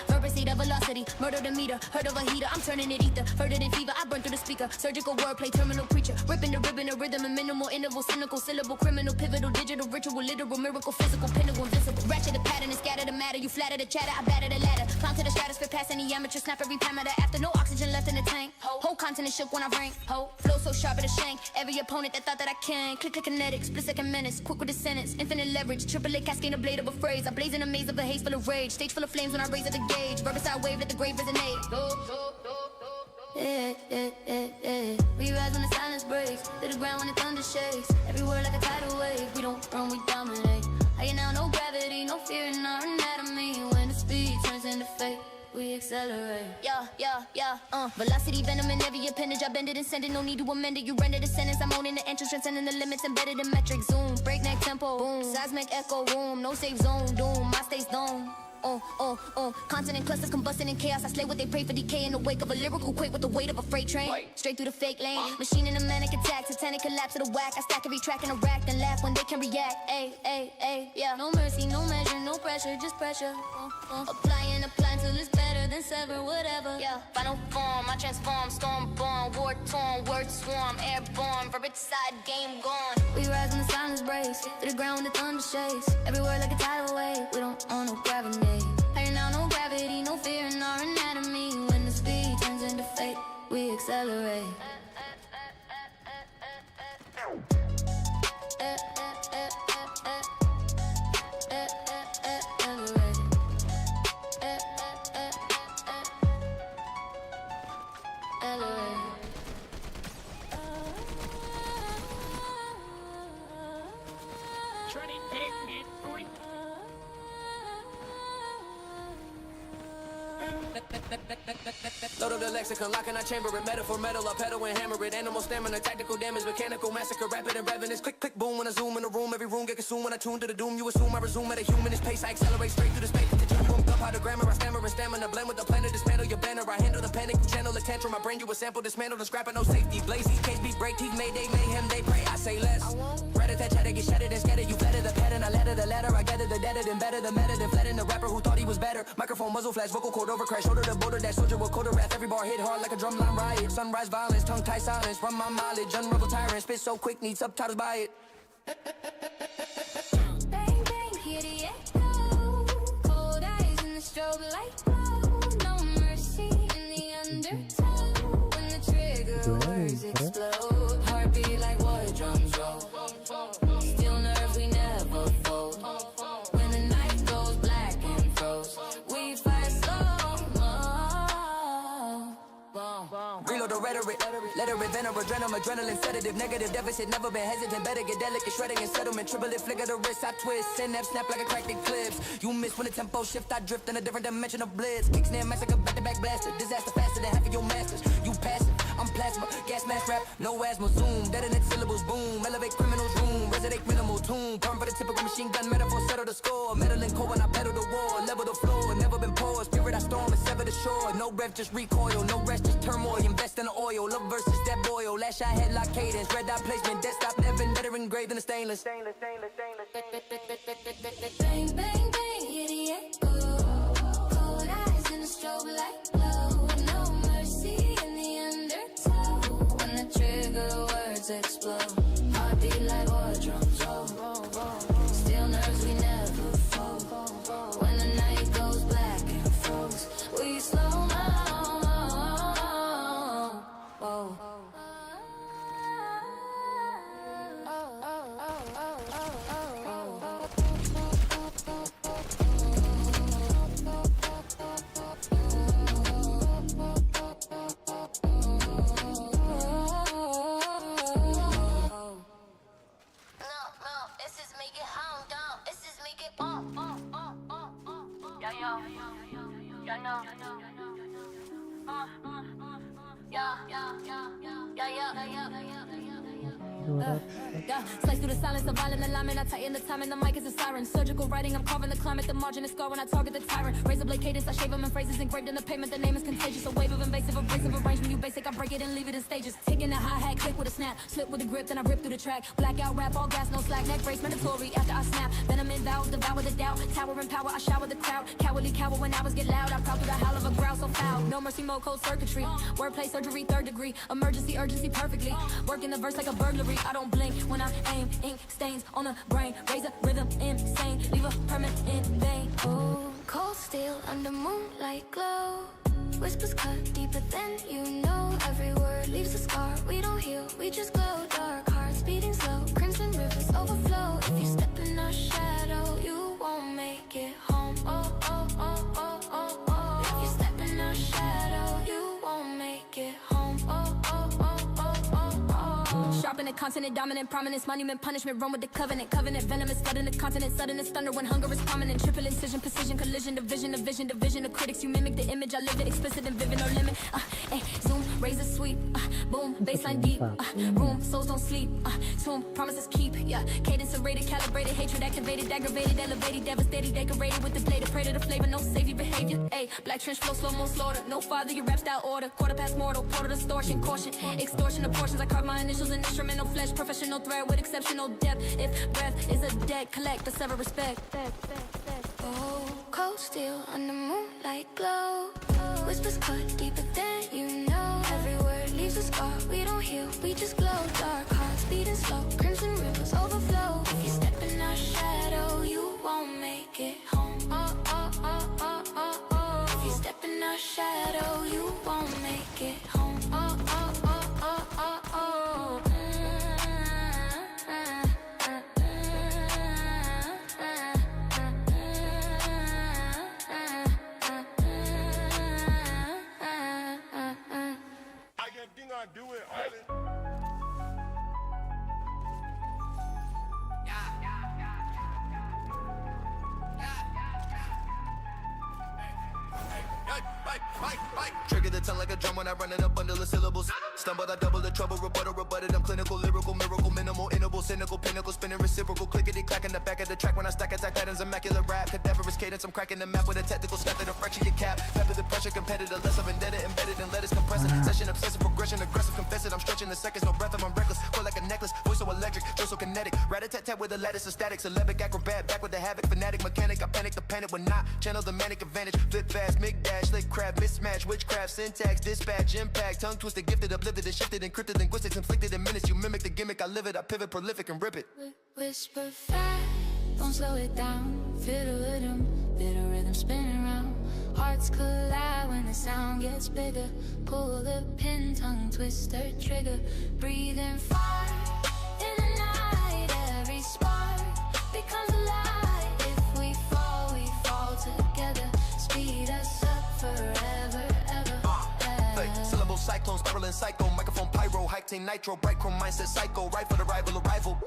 Verbal speed of velocity, murder the meter, heard of a heater, I'm turning it ether, further than fever, I burn through the speaker, surgical wordplay, terminal preacher, ripping the ribbon, a rhythm, and minimal interval, cynical, syllable, criminal, pivotal, digital, ritual, literal, miracle, physical, pinnacle, invisible, ratchet the pattern and scatter the matter, you flatter the chatter, I batter the ladder, climb to the stratosphere, past any amateur, snap every parameter, after no oxygen left in the tank, whole continent shook when I ring, flow so sharp at a shank, every opponent that thought that I can, click kinetics, split second minutes, quick with the sentence, infinite leverage, triple A cascade a blade of a phrase, I blaze in a maze of a haze full of rage, stage full of flames when I raise at the gauge, verbicide wave, let the grave resonate. We rise when the silence breaks, to the ground when the thunder shakes. Every word like a tidal wave. We don't run, we dominate. Higher now, no gravity, no fear in our anatomy. When the speed turns into fate, we accelerate. Velocity, venom in every appendage. I bend it and send it, no need to amend it. You render the sentence, I'm owning the entrance, transcending the limits, embedded in metric. Zoom, breakneck tempo, boom, seismic echo room, no safe zone, doom, my state's dome. Continent clusters combusting in chaos. I slay what they pray for decay in the wake of a lyrical quake with the weight of a freight train. Straight through the fake lane. Machine in a manic attack. Satanic collapse of the whack. I stack every track in a rack and laugh when they can react. Yeah. No mercy, no measure, no pressure, just pressure. Applying till it's better than sever, whatever. Yeah. Final form, I transform, storm born, war torn, word swarm, airborne, verbicide, game gone. We rise when the silence breaks, to the ground when the thunder shakes. Every word like a tidal wave. We don't own no gravity. Higher now, no gravity, no fear in our anatomy. When the speed turns into fate, we accelerate.
Load up the lexicon, lock in our chamber it. Metaphor, metal, I pedal and hammer it. Animal stamina, tactical damage, mechanical massacre, rapid and revenant. Click, click, boom when I zoom in the room. Every room get consumed when I tune to the doom. You assume I resume at a humanist pace. I accelerate straight through the space. Boom, up how the grammar, I stammer and stamina. Blend with the planet, dismantle your banner. I handle the panic, you channel the tantrum. My brain, you a sample, dismantle the scrap, no safety. Blazy, case beat, break teeth, mayday, mayhem, they pray. I say less. Reddit that chatter, get shattered and scattered. You flatter the pattern, I ladder the ladder. I gather the data, then better the meta, then flatten the rapper who thought he was better. Microphone, muzzle flash, vocal cord over crash, shoulder to boulder, that soldier will code a wrath. Every bar hit hard like a drumline riot. Sunrise violence, tongue tie silence, run my mileage. Unravel tyrant, spit so quick, need subtitles by it.
Bang, bang, hear the echo. Cold eyes in the strobe light glow. No mercy in the undertow. When the trigger words explode. Heartbeat like water drums roll. Still nerves, we never fold. When the night goes black and froze, we fight slow.
Reload the rhetoric, let it venom, adrenaline sedative, negative deficit, never been hesitant, better get delicate, shredding and settlement, triple it, flicker the wrist, I twist, synapse, snap like a cracked eclipse, you miss when the tempo shift, I drift in a different dimension of blitz, kick snare, massacre, back-to-back blaster, disaster faster than half of your masters, you passive, I'm plasma, gas mask rap, no asthma, zoom, detonate syllables, boom, elevate criminals, room, resonate minimal tune, perm for the typical machine gun, metaphor, settle the score, metal and core when I pedal the wall, level the floor, never been paused, spirit I storm and sever the shore, no rev, just recoil, no rest, just turmoil, invest in the oil, love versus that boil, last shot headlock cadence, red dot placement, desktop never better engraved in the stainless.
Bang, bang, bang, hear the echo. Cold eyes in the strobe light glow. No mercy in the undertow. When the trigger words explode. Heartbeat like war drums roll. Still nerves, we never fold. When the night goes black and froze, we slow mo. Whoa. Yeah, slice through the silence, the violent alignment. I tighten the timing, the mic is a siren. Surgical writing, I'm carving the climate. The margin is scar when I target the tyrant. Razor blade cadence, I shave them in phrases engraved in the pavement. The name is contagious. A wave of invasive, abrasive arrangement. You basic, I break it and leave it in stages. Taking a hi-hat, click with a snap. Slip with a grip, then I rip through the track. Blackout rap, all gas, no slack. Neck brace, mandatory after I snap. Venom in vows, devour the doubt. Tower in power, I shower the crowd. Cowardly cower when hours get loud. I proud through the howl of a growl so foul. No mercy, mo cold circuitry. Wordplay, surgery, third degree. Emergency, urgency, perfectly. Working the verse like a burglary. I don't blink when I aim. Ink stains on the brain. Razor rhythm insane. Leave a permanent vein.
Oh, cold steel under moonlight glow. Whispers cut deeper than you know. Every word leaves a scar. We don't heal, we just glow. Dark hearts beating slow. Crimson rivers overflow. If you step in our shadow, you won't make it home. Oh, oh, oh, oh, oh, oh. If you step in our shadow, you won't make it home. Oh, oh, oh, oh, oh, oh.
Sharpen the continent, dominant, prominence, monument, punishment, run with the covenant, venomous, flooding the continent, sudden as thunder when hunger is prominent, triple incision, precision, collision, division, division of critics, you mimic the image, I live it, explicit and vivid, no limit, zoom, razor sweep, boom, baseline deep, room, souls don't sleep, tomb, promises keep, yeah, cadence serrated, calibrated, hatred activated, aggravated, elevated, devastated, decorated with the blade, afraid of the flavor, no savior behavior, black trench flow, slow-mo slaughter, no father, your rap style order, quarter past mortal, portal distortion, caution, extortion of portions, I carve my initials in instrumental flesh, professional thread with exceptional depth. If breath is a debt, collect but sever respect.
Oh, cold steel under moonlight glow. Whispers cut deeper than you know. Every word leaves a scar. We don't heal, we just glow. Dark hearts beating slow. Crimson rivers overflow. If you step in our shadow, you won't make it home. Oh, oh, oh, oh, oh, oh. If you step in our shadow, you won't make it home. Oh, oh, oh, oh, oh, oh.
I do it all in.
Trigger the tongue like a drum when I run in a bundle of syllables. Stumbled, I double the trouble, rebutted, I'm clinical, lyrical, miracle, minimal, interval, cynical, pinnacle, spinning reciprocal, clickety clack in the back of the track when I stack attack patterns, immaculate rap, cadaverous cadence, I'm cracking the map with a tactical step that a fraction your cap, pepper the pressure, competitor, less of indebted, embedded in letters, compressing, session, obsessive, progression, aggressive, confess it, I'm stretching the seconds, no breath, I'm reckless, feel like a necklace, voice so electric, joy so kinetic, rat-a-tat-tat with a lattice of static, syllabic, acrobat, back with the havoc, fanatic, mechanic, I panic, the panic when not, channel the manic advantage, flip fast, mig dash, lick crab, mismatch, witchcraft, syntax, dispatch, impact, tongue twisted, gifted, uplifted, and shifted, encrypted, linguistics, inflicted in minutes, you mimic the gimmick, I live it, I pivot, prolific, and rip it.
Whisper fast, don't slow it down, feel the rhythm spinning round. Hearts collide when the sound gets bigger. Pull the pin, tongue twister, trigger. Breathing fire in the night. Every spark becomes a light. If we fall together. Speed us up forever, ever, ever.
Syllable cyclone, spiraling psycho, microphone pyro, hype team nitro, bright chrome mindset psycho, right for the arrival.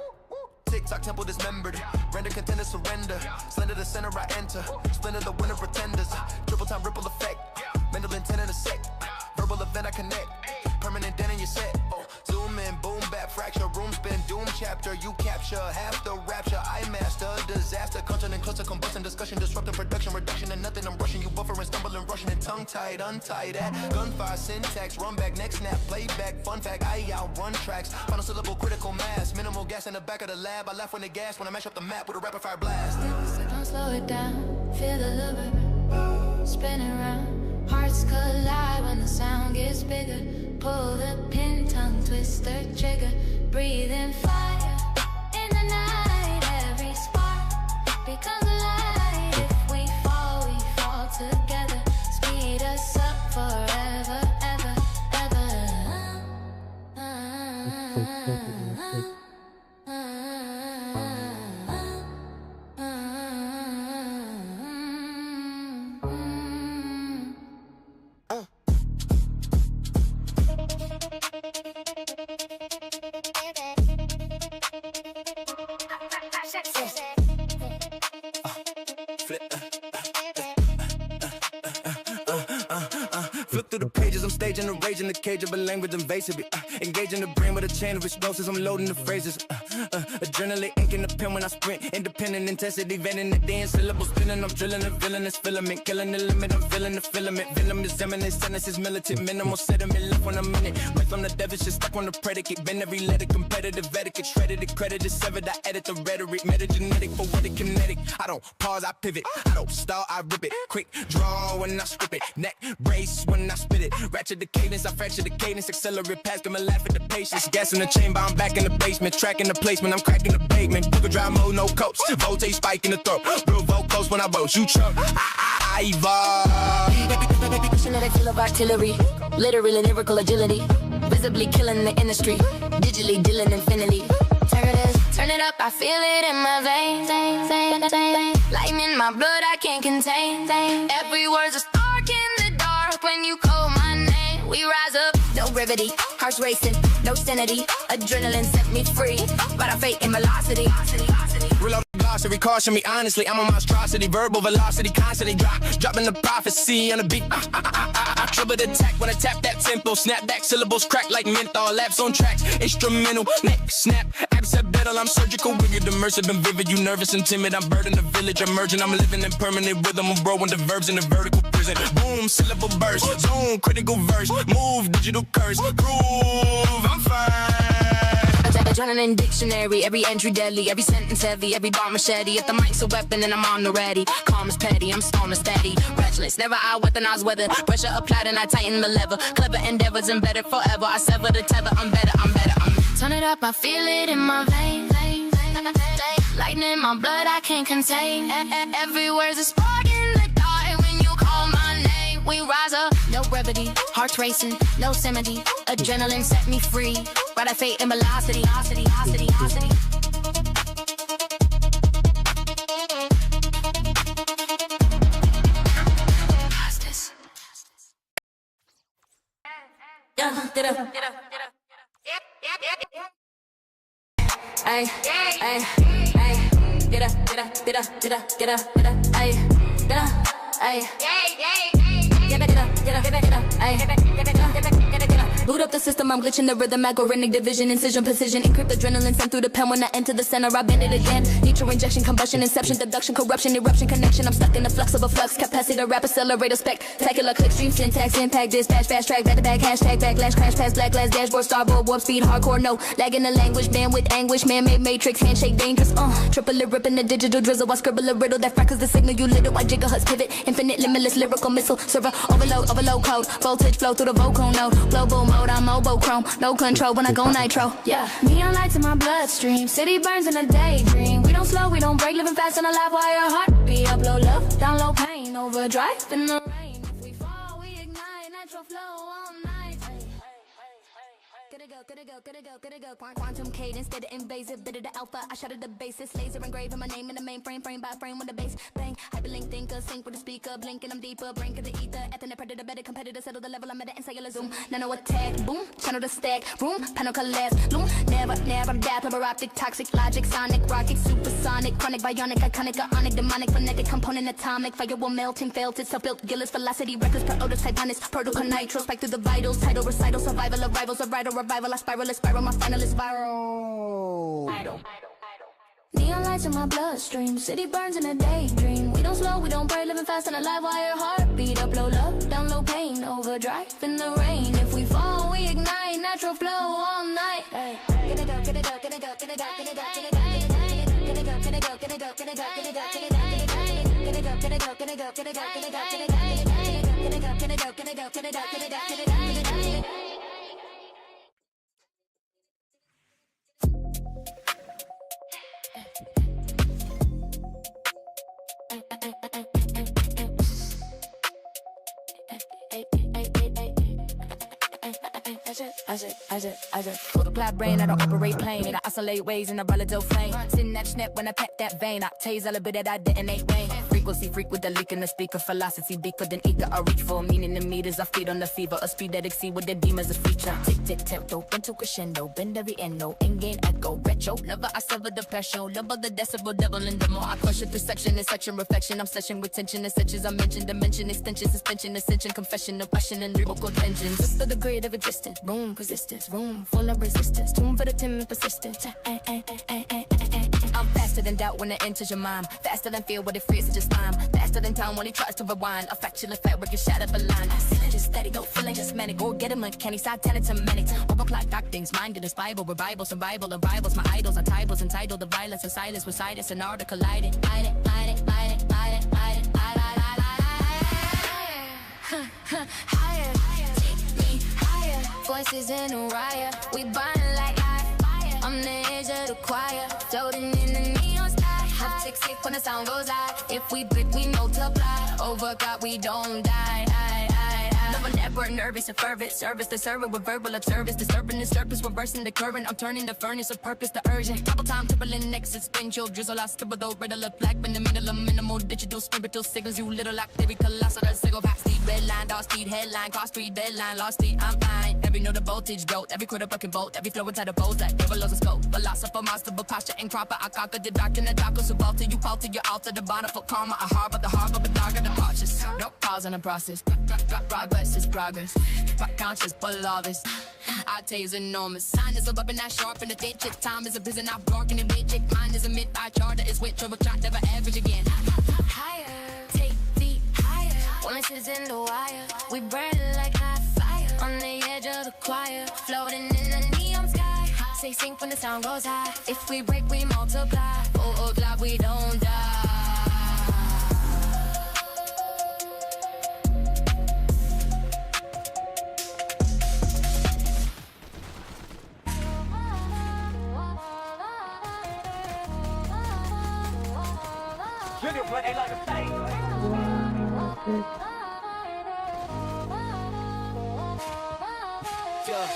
TikTok temple dismembered, render contender surrender, slender the center I enter, splinter the winner pretenders, triple time ripple effect, mental intent in a sec, verbal event I connect, permanent dent in your set, zoom in, boom back, fracture, room spin, doom chapter, you capture, half the rapture, I master, disaster, continent, cluster, combustion, discussion, disrupting production, reduction and nothing, I'm rushing, you buffering, stumbling, rushing, and tongue-tied, untied at, gunfire, syntax, run back, next snap, playback, fun fact, I outrun tracks, final syllable, critical mass, minimal gas in the back of the lab, I laugh when they gas, when I mash up the map with a rapid fire blast.
Don't slow it down, feel the rhythm spinning round. Hearts collide when the sound gets bigger. Pull the pin, tongue twister, trigger. Breathing fire in the night. Every spark becomes a light. If we fall together. Speed us up forever, ever, ever.
Flip through the pages, I'm staging the rage in the cage of a language invasive. Engaging the brain with a chain of explosives, I'm loading the phrases. Adrenaline ink in the pen when I sprint. Independent intensity, venting the dance, syllables spinning. I'm drilling the villainous filament, killing the limit. I'm feeling the filament. Venom is eminent, sentences militant. Minimal sediment left when I'm in it. Went from the devil shit stuck on the predicate. Been every letter, competitive etiquette. Shredded it, credited, severed. I edit the rhetoric, metagenetic, poetic, kinetic. I don't pause, I pivot. I don't stall, I rip it. Quick draw when I strip it. Neck brace when I spit it. Ratchet the cadence, I fracture the cadence. Accelerate past, come and laugh at the patience. Gas in the chamber, I'm back in the basement. Tracking the placement, I'm cracking the pavement. Google drive mode, no coats. Voltage spike in the throat. Real vocals when I boast. You truck, I evolve.
Kinetic full of artillery, literally lyrical agility, visibly killing the industry, digitally dealing infinity. Turn it up, I feel it in my veins. Lightning in my blood, I can't contain. Every word's a spark in the dark when you call my name. We rise up, no brevity, hearts racing, no sanity. Adrenaline set me free, but I fate in velocity.
Reload the glossary, caution me honestly. I'm a monstrosity, verbal velocity, constantly dropping the prophecy on the beat. I triple the attack when I tap that tempo. Snap back, syllables crack like menthol. Laps on track, instrumental, neck snap, accidental. I'm surgical, wicked, immersive and vivid. You nervous and timid, I'm birding the village, emerging. I'm living in permanent rhythm. I'm rolling the verbs in the vertical prison. Boom, syllable burst, zoom, critical verse, move, digital curse, groove. I'm fine.
Adrenaline dictionary, every entry deadly, every sentence heavy, every bar machete. If the mic's a weapon, then I'm on the ready. Calm as petty, I'm stone as steady. Reckless, never I weaponize weather. Pressure applied and I tighten the lever. Clever endeavors embedded forever. I sever the tether. I'm better. Turn it up, I feel it in my veins. Lightning in my blood, I can't contain. Every word's a spark in the dark when you call my name. We rise up, no brevity, hearts racing, no symmetry. Adrenaline set me free, but I fate in velocity. Ay, ay, ay, get up, ay, boot up the system, I'm glitching the rhythm, algorithmic division, incision, precision, encrypt adrenaline sent through the pen when I enter the center, I bend it again, neutral injection, combustion, inception, deduction, corruption, eruption, connection, I'm stuck in the flux of a flux, capacitor, rap, accelerator, spectacular, click, stream, syntax, impact, dispatch, fast track, back to back, hashtag, backlash, crash, pass, black glass, dashboard, starboard, warp speed, hardcore, no, lag in the language, bandwidth, anguish, man-made matrix, handshake, dangerous, triple it, ripping the digital drizzle, I scribble a riddle, that frackles the signal, you little, I gigahertz pivot, infinite, limitless, lyrical missile, server, overload code, voltage flow through the vocal node, global mode, I'm mobile chrome, no control when I go nitro, yeah. Neon lights in my bloodstream, city burns in a daydream, we don't slow, we don't break, living fast and alive while your heartbeat, up low love, down low pain, overdrive in the rain, if we fall, we ignite, natural flow all night. Gotta go. Quantum cadence, get it invasive, bit of the alpha. I shot at the basis, laser engraving my name in the mainframe, frame by frame with the bass bang. Hyperlink thinker, sync with the speaker, blinking I'm deeper, brink of the ether, ethnic predator, better competitor, settle the level I'm at, cellular zoom. Nano attack, boom, channel the stack, room, panel collapse, loom. Never dap, fiber optic, toxic, logic, sonic, rocket, supersonic, chronic, bionic, iconic, ionic, demonic, phonetic, component, atomic, firewall melting, felt it, self-built, gillis, velocity, reckless, prototype, honest, protocol, nitro, spike through the vitals, title, recital, survival, arrivals, revival, I spiral, my finalist viral. Neon lights in my bloodstream, city burns in a daydream. We don't slow, we don't break, living fast and alive while your heartbeat up low love, down low pain, overdrive in the rain. If we fall, we ignite, natural flow all night. Gotta go. I just multiply brain, I don't operate plane. I oscillate ways in a relative flame. Sitting that snap when I pack that vein. I tell you all a bit that I detonate rain.
frequency freak with the leak in the speaker. Philosophy deeper than ether. I reach for meaning in meters. I feed on the fever. A speed that exceed what they deem as a feature. Tick tick tempo, into crescendo, bend every endo, in gain echo, retro. Never I sever the pressure, double the decibel, double in the more. I crush it through section and section reflection. I'm session with tension and stitches. I mentioned dimension, extension, suspension, ascension, confession of passion and vocal tensions. Just to the grid of existence, room resistance, room full of resistance. Tomb for the timid persistence. I'm faster than doubt when it enters your mind. Faster than fear when it freezes your spine. Faster than time when he tries to rewind. A factual fabric is shattered a line. I feel it is steady, go feeling just manic. Go get him uncanny, side tenants and manic. Overclock doc things, mind in this Bible. Revival, survival, arrivals. My idols are titles entitled. The violence and silence with silence and art colliding. Hide it. Higher, take me higher. Voices in a riot, we burn like fire. I'm the edge of the choir, floating in the neon sky. Have tick tick when the sound goes out. If we break, we multiply. Over God, we don't die. Never nervous and fervent. Service the servant with verbal observance. Disturbing the surface, reversing the current. I'm turning the furnace of purpose to urgent. Double time, turbulent nexus, spin chill, drizzle. I scribble though, red alert, black in the middle of minimal digital spiritual signals. You little activity, colossal, that single pack speed, red line, dog speed, headline, cross street, deadline, lost speed, I'm fine. Every note of voltage, growth, every quarter bucket bolt, every flow inside the bowls, like never lose a scope. Philosopher, monster, but posture and proper. I conquer the dark and the dark, so vault you fall to your altar, the bottom for karma. I harbor the harbor, but darker the cautious. No pause in the process, progress is progress. My conscience full of this. I tell you it's enormous. Sign is a weapon I sharpen the digit. Time is a prison I broken and digit. Mind is a myth I charter is with trouble try never average again. Higher, take feet higher. Voices in the wire. We burn like hot fire. On the edge of the choir, floating in the neon sky. Say sync when the sound goes high. If we break, we multiply. 4 o'clock, we don't die.
Yeah.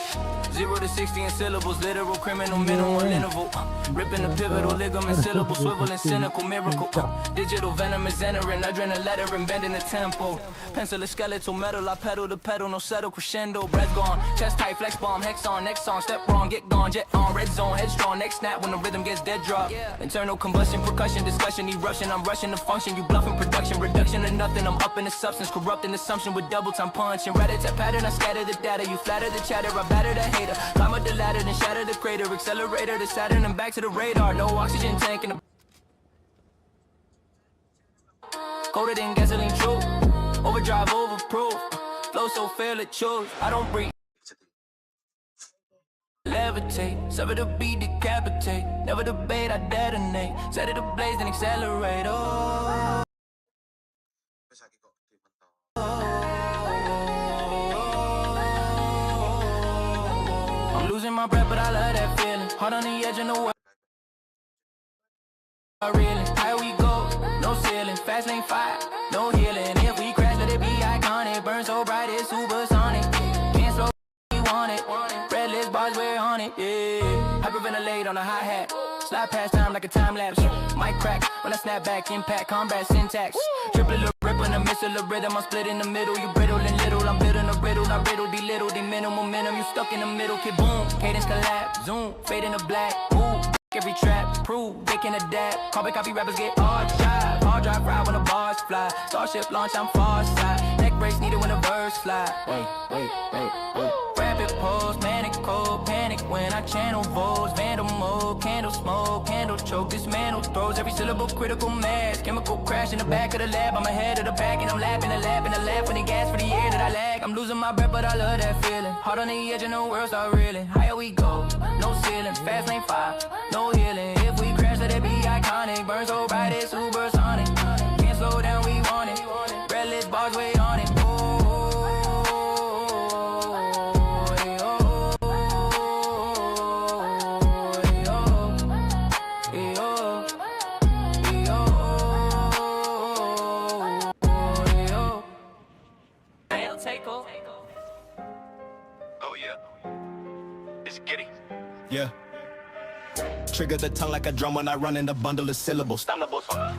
0 to 60 in syllables, literal, criminal, minimal interval. Ripping the pivotal ligament, syllable, swiveling, cynical, miracle. Digital venom is entering, adrenaline lettering, bending the tempo. Pencil is skeletal metal, I pedal the pedal, no settle, crescendo. Breath gone, chest tight, flex bomb, hex on, next song, step wrong, get gone, jet on, red zone, headstrong, next snap when the rhythm gets dead drop. Internal combustion, percussion, discussion, eruption, I'm rushing the function, you bluffing production, reduction of nothing, I'm up in the substance, corrupting assumption with double time punching. Rat-a-tat pattern, I scatter the data, you flatter the chatter, I batter the hater. Climb up the ladder, then shatter the crater, accelerator, the Saturn, and back to the radar, no oxygen tank in the colder than gasoline, true. Overdrive, overproof. Flow so fair, it choose. I don't breathe. Levitate, sever the beat, decapitate. Never debate, I detonate. Set it ablaze, then accelerate. Oh. I'm losing my breath, but I love that feeling. Heart on the edge of the world. Reeling, high we go, no ceiling, fast lane fire, no healing. If we crash, let it be iconic. Burn so bright, it's supersonic. Can't slow, we want it. Red list bars, we're on it. Yeah, hyperventilate on a hi-hat. Slide past time like a time lapse. Mic crack when I snap back. Impact, combat, syntax. Triple the rip in the missile of rhythm. I'm split in the middle. You brittle and little. I'm building a riddle. I riddle, belittle, the minimal momentum. You stuck in the middle. Kid boom, cadence collapse. Zoom, fade in the black. Ooh. Every trap, prove they can adapt. Carbon copy rappers get hard shot. Hard drive ride when the bars fly. Starship launch, I'm far side. Neck brace needed when the birds fly. Wait. Rapid pose, manic cold, panic when I channel votes. Vandal mode, candle smoke, candle choke. Dismantle throws every syllable critical mass. Chemical crash in the back of the lab. I'm ahead of the pack and I'm lapping the lap and the laugh when the gas for the air that I lag. I'm losing my breath, but I love that feeling. Heart on the edge and the world start reeling. Higher we go, no ceiling, fast lane 5. No healing, if we crash, let it be iconic. Burn so bright, it's supersonic. Can't slow down, we want it. Red list bars, wait on it.
Oh yeah, it's Giddy.
Yeah.
Trigger the tongue like a drum when I run in a bundle of syllables.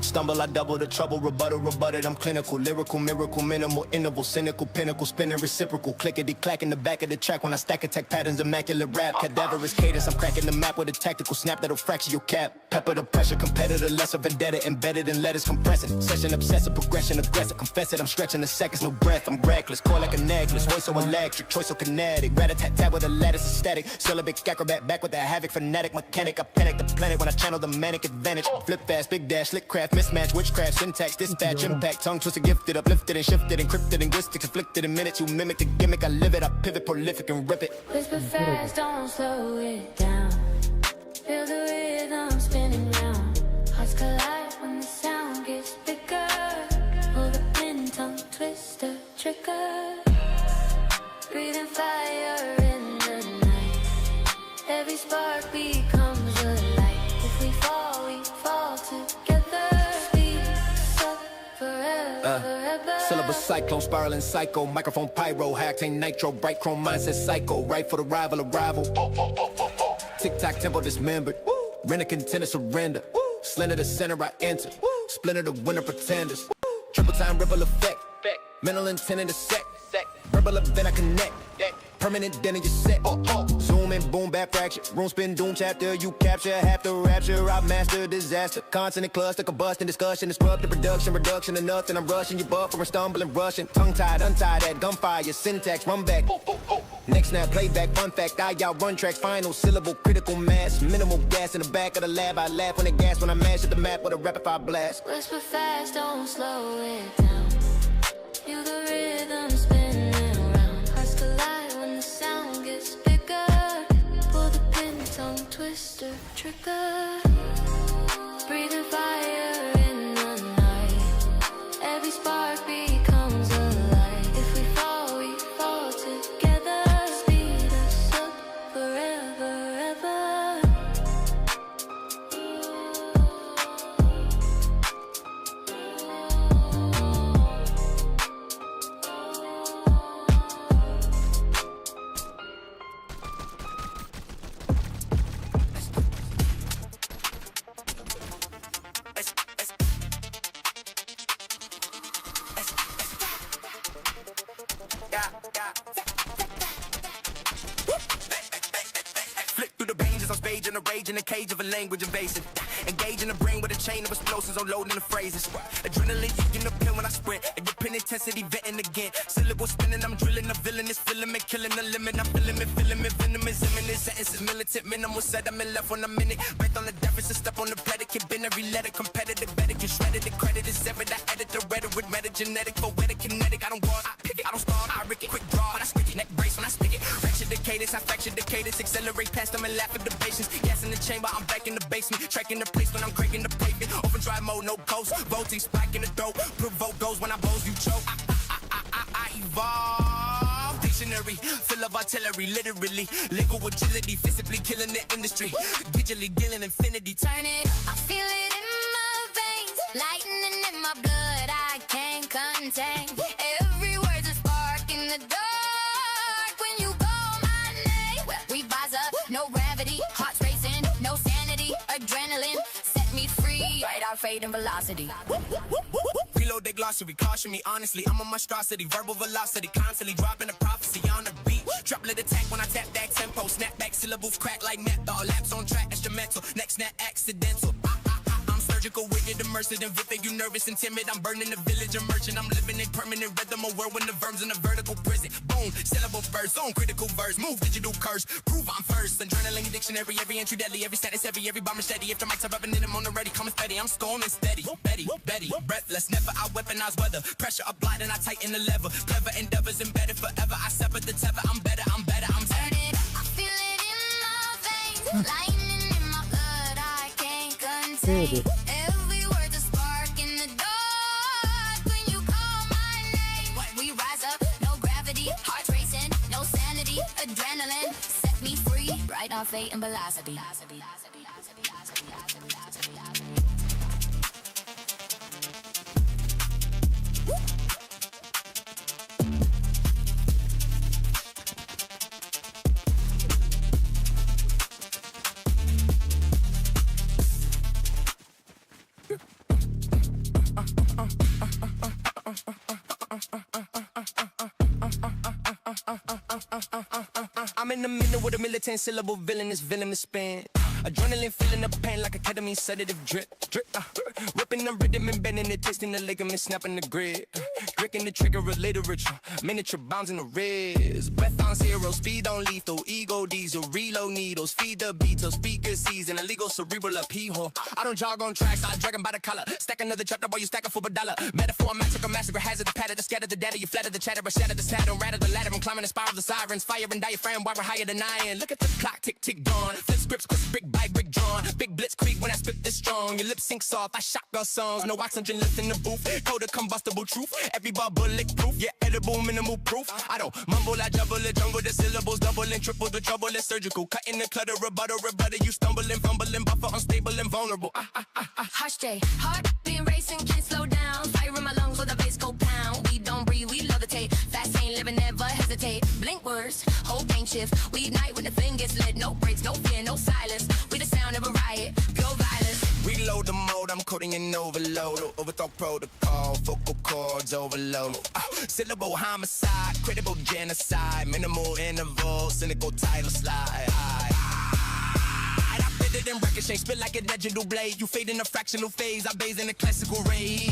Stumble, I double the trouble, rebutted, I'm clinical. Lyrical, miracle, minimal, interval, cynical, pinnacle, spinning reciprocal. Clickety clack in the back of the track when I stack attack patterns, immaculate rap. Cadaverous cadence, I'm cracking the map with a tactical snap that'll fracture your cap. Pepper the pressure, competitor, lesser vendetta, embedded in letters, compressing. Session, obsessive, progression, aggressive, confess it, I'm stretching the seconds, no breath, I'm reckless. Core like a necklace, voice so electric, choice so kinetic. Rat-a-tat-tat with a lattice aesthetic. Syllabic acrobat, back with a havoc, fanatic, mechanic. I panic the planet when I channel the manic advantage. Flip fast, big dash, slick craft, mismatch, witchcraft, syntax, dispatch, impact, tongue twisted, gifted, uplifted and shifted, encrypted, linguistics, afflicted in minutes. You mimic the gimmick, I live it, I pivot, prolific and rip it.
Whisper fast, don't slow it down. Feel the rhythm spinning round. Hearts collide when the sound gets bigger. Pull the pin, tongue twister, trigger. Breathing fire in the night. Every spark becomes a light. If we fall together. Speed up forever.
Syllable cyclone, spiraling psycho, microphone pyro, high octane nitro, bright chrome mindset psycho, right for the rival, arrival. Tic-tac tempo dismembered, rent a contender surrender, slender the center I enter, splinter the winner pretenders, triple time ripple effect, mental intent in the sec, verbal event I connect, permanent then in your set, zoom in, boom, back fracture, room spin, doom chapter, you capture, half the rapture, I master disaster, consonant cluster, combustion, discussion, disrupt the production, reduction of nothing, I'm rushing you buffering, stumbling, rushing, tongue-tied, untied at gunfire, syntax, run back, next snap, playback, fun fact, I run tracks, final syllable, critical mass, minimal gas in the back of the lab, I laugh when it gas, when I mash at the map with a rapid fire blast.
Whisper fast, don't slow it down. Feel the rhythm spinning around. Hearts collide when the sound gets bigger. Pull the pin, tongue twister, trigger. Breathing fire in the night. Every spark becomes a light. If we fall together. Speed us up forever, ever.
Flip through the ranges, I'm spage in a rage in a cage of a language invasive. Engaging the brain with a chain of explosives, unloading the phrases. Adrenaline, you can appeal when I sprint. And your pin intensity vetting again. Syllable spinning, I'm drilling the villain, it's filament, killing the limit. I'm feeling it, venomous, imminent. Sentences militant, minimal set, I'm in left when I'm in it. Breath on the deficit, step on the predicate. Binary letter, competitive, better get shredded. The credit is ever I edit the rhetoric, metagenetic, poetic, kinetic. I don't guard, I pick it, I don't start, I rick it. Quick draw, when I stick it, neck brace when I stick it. Ratchet the cadence, I fracture the cadence. Accelerate past them and laugh at the patience. Gas in the chamber, I'm back in the basement. Tracking the place when I'm cranking the pavement. Open drive mode, no ghost. Voltage spike in the dope. Provoke goes when I bows, you choke. I evolve. Dictionary, full of artillery, literally. Legal agility, physically killing the industry. Digitally dealing infinity.
Turn it, I feel it in my veins. Lightning in my blood, I can't contain. Every word's a spark in the dark. When you call my name, we rise up, no gravity. Hearts racing, no sanity. Adrenaline, set me free. Right out fate and velocity.
Reload the glossary, caution me honestly. I'm a monstrosity, verbal velocity, constantly dropping a prophecy on the beat. Drop lit attack when I tap back tempo. Snap back syllables crack like method. Laps on track, instrumental. Next snap accidental. I'm surgical, wicked, immersive, and vivid. You nervous and timid. I'm burning the village, emerging. I'm living in permanent rhythm. A world when the verbs in a vertical prison. Boom, syllable burst, on critical verse. Move, digital curse. Prove I'm first. Adrenaline dictionary, every entry deadly, every status heavy, every bomb is steady. If the mics are rubbing in them on the ready, coming steady. I'm storming steady. Betty, breathless. Never I weaponize weather. Pressure applied and I tighten the lever. Clever endeavors embedded forever. I separate the tether. I'm better. I'm
Turn it, I feel it in my veins. Lightning in my blood, I can't contain. Every word's a spark in the dark. When you call my name, we rise up, no gravity. Hearts racing, no sanity. Adrenaline, set me free. Right on fate and velocity.
in the middle with a militant syllable villainous spin. Adrenaline filling the pain like a ketamine sedative drip, drip. Whipping the rhythm and bending it, twisting the ligament, snapping the grid. Gricking the trigger of literature, miniature bounds in the wrist. Breath on zero, speed on lethal, ego diesel, reload needles, feed the beats, speaker season, illegal cerebral upheaval. I don't jog on tracks, I drag 'em by the collar. Stack another chapter while you stack it for $1. Metaphor, massacre, hazard, the pattern, the scatter the data, you flatter the chatter, but shatter the saddle, rattle the ladder, I'm climbing the spiral, the sirens, fire and diaphragm, while we're higher than iron. Look at the clock, tick, tick, gone. Flip scripts, quick, brick by brick drawn. Big blitz creep when I spit this strong. Your lip sync soft, I shotgun songs. No oxygen left in the booth. Code of combustible truth. Every bar bullet proof. Yeah, edible, minimal proof. I don't mumble, I jumble the jungle. The syllables double and triple. The trouble is surgical. Cutting the clutter, rebuttal. You stumbling, fumbling, buffer, unstable and vulnerable.
Hush J, heart being racing, can't slow down. Fire in my lungs with a bass go pound. We don't breathe, we levitate. Fast ain't living, never hesitate. Blink words, whole game shift. We ignite when the thing gets lit. No breaks, no fear, no silence. We the sound of a riot, pure violence.
Reload the mode, I'm coding in overload. Overthrow protocol, vocal cords overload. Syllable homicide, critical genocide. Minimal interval, cynical title slide. I fit it in ricochet, spit like a digital blade. You fade in a fractional phase, I bathe in a classical ray.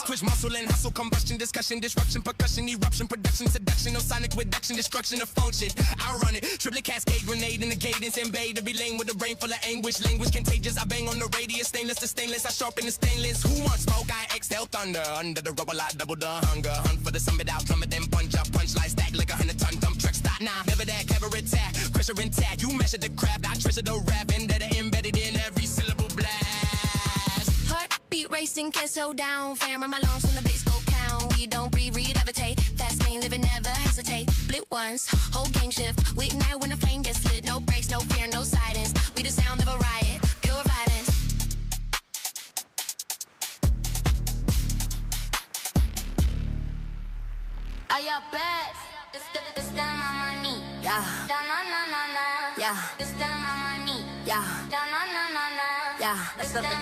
Twitch, muscle and hustle, combustion, discussion, disruption, percussion, eruption, production, seduction, no sonic reduction, destruction of function. I run it, triplet cascade, grenade in the cadence, invade to be lame with a brain full of anguish, language contagious. I bang on the radius, stainless to stainless, I sharpen the stainless. Who wants smoke? I exhale thunder, under the rubble, I double the hunger. Hunt for the summit, out plummet, then punch up, punchline stack like 100-ton dump truck stop. Nah, never that clever attack, pressure intact. You measure the craft, I treasure the rap, and that embedded in every syllable blast.
Heartbeat racing, can't slow down. Fire in my lungs when the bass go count. We don't breathe, we levitate. Fast lane, living, never hesitate. Blip once, whole game shift. We ignite when the flame gets lit. No breaks, no fear, no silence. We the sound of a riot, pure violence.
Are your best? This down on my knee.
Yeah,
Down on na na na.
yeah,
This down on my knee.
yeah,
Down on na na na.
yeah,
This down on my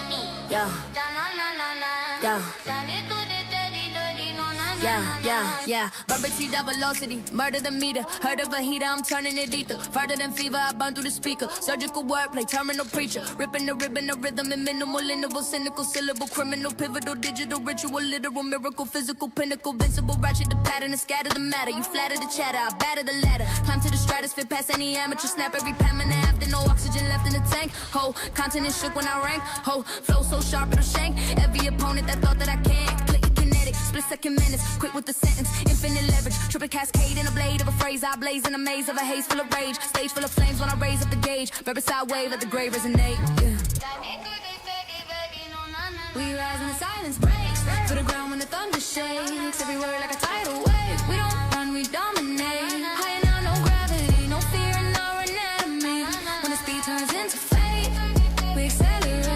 knee.
yeah,
Down on na na na.
yeah.
Down it to the daddy, daddy, no na na
Yeah,
na.
yeah, yeah. Verbity, double velocity, murder the meter. Heard of a heater, I'm turning it ether. Further than fever, I burn through the speaker. Surgical wordplay, terminal preacher. Ripping the ribbon, the rhythm, and minimal interval, cynical syllable, criminal, pivotal, digital, ritual, literal, miracle, physical, pinnacle, vincible, ratchet, the pattern, and scatter the matter. You flatter the chatter, I batter the ladder. Climb to the stratosphere, past any amateur, snap every pen and after, no oxygen left in the tank. Ho, continent shook when I rank. Ho, flow so sharp it'll shank every opponent that thought that I can't. Click kinetic, split second minutes, quick with the sentence, infinite leverage, triple cascade in a blade of a phrase. I blaze in a maze of a haze full of rage, stage full of flames when I raise up the gauge. Verbicide wave, let the grave resonate. Yeah. We rise when the silence breaks, for the ground when the thunder shakes. Every word like a tidal wave. We don't run, we dominate. Higher now, no gravity, no fear in our anatomy. When the speed turns into fate, we accelerate.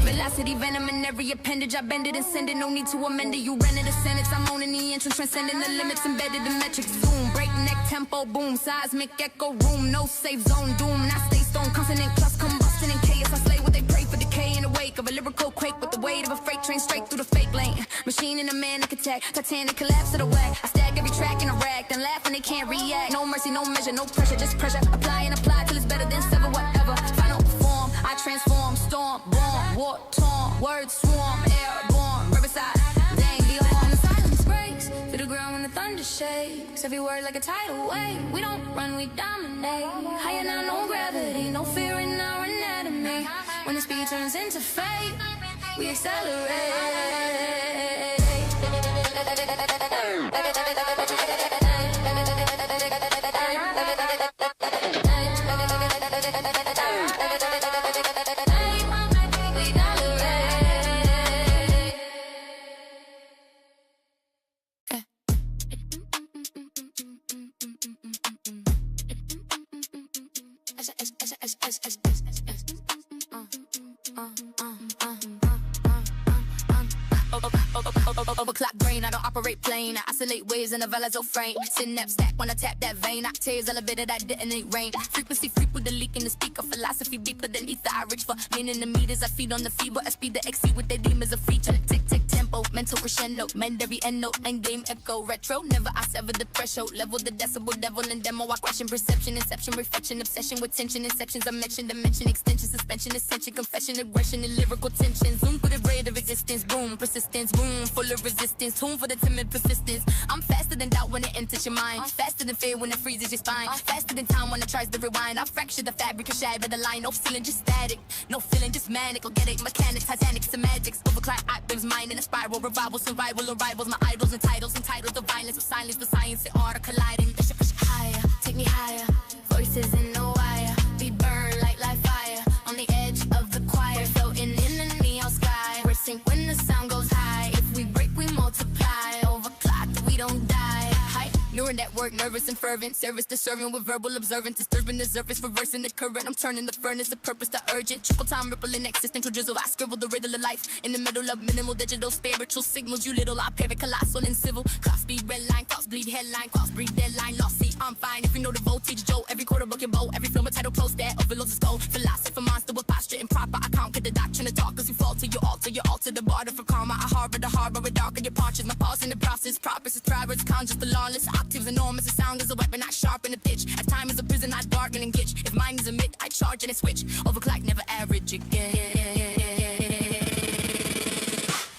Velocity, venom in every appendage. I bend it and send it, no need to amend it. You rented a sentence, I'm owning the entrance, transcending the limits, embedded in metrics. Zoom, breakneck tempo, boom, seismic echo room, no safe zone, doom. I stay stone, consonant plus combustion and chaos. I slay what they pray for, decay in the wake of a lyrical quake with the weight of a freight train straight through the fake lane. Machine and a manic attack, Titanic collapse to the whack. I stack every track in a rack, then laugh and they can't react. No mercy, no measure, no pressure, just pressure. Apply and apply till it's better than sever, whatever. Final form, I transform, storm, born, war torn, words swarm, airborne, riverside. Dang, be on the silence breaks, to the ground when the thunder shakes. Every word like a tidal wave. We don't run, we dominate. Higher now, no gravity, no fear in our anatomy. When the speed turns into fate, we accelerate. Overclock brain, I don't operate plane. I oscillate waves in a Velazzo frame. Synapse stack when I tap that vein. Octaves elevated, I detonate rain. Frequency freak with the leak in the speaker. Philosophy deeper than ether. I reach for meaning the meters. I feed on the feeble. I speed the XC with their demons a feature. Tick tick tempo, mental crescendo. Mend every end note, end game echo. Retro, never I sever the threshold. Level the decibel, devil and demo. I question perception, inception, reflection, obsession with tension. Inceptions I mention, dimension, extension, suspension, ascension, confession, aggression, and lyrical tension. Zoom through the braid of existence, boom, persistence, boom, full of resistance, tune for the timid persistence. I'm faster than doubt when it enters your mind, faster than fear when it freezes your spine, faster than time when it tries to rewind. I fracture the fabric and shatter the line. No ceiling, just static, no feeling, just manic. Organic, mechanic, Titanic, semantics, overclock items, mind in a spiral, revival, survival, arrivals. My idols, entitled the violence of silence, the science, the art of colliding. Higher, take me higher, voices in the wire, we burn like live fire on the edge of the choir, floating in the neon sky. We're sync when the sound goes high. If we break, we multiply. Overclocked, we don't die. High neural network, nervous and fervent. Service to serving with verbal observant. Disturbing the surface, reversing the current. I'm turning the furnace, the purpose to urgent. Trickle time, rippling existential drizzle. I scribble the riddle of life in the middle of minimal digital spiritual signals. You little, I parrot, colossal and civil. Clock speed, red line, thoughts bleed, headline, cross breed, deadline, lost. See, I'm fine if you know the voltage, Joe. Every quarter book and bow, every film a title post that overloads its goal. Philosopher, monster with posture improper. I can't get the doctrine of talk, cause you fall to your altar the border for karma. I harbor the harbor with darker your punches. My pause in the process, proper is private, conscious, the lawless. Octaves enormous, the sound is a weapon, I sharpen the pitch. As time is a prison, I darken and glitch. If mine is a myth, I charge and I switch. Overclock, never average again.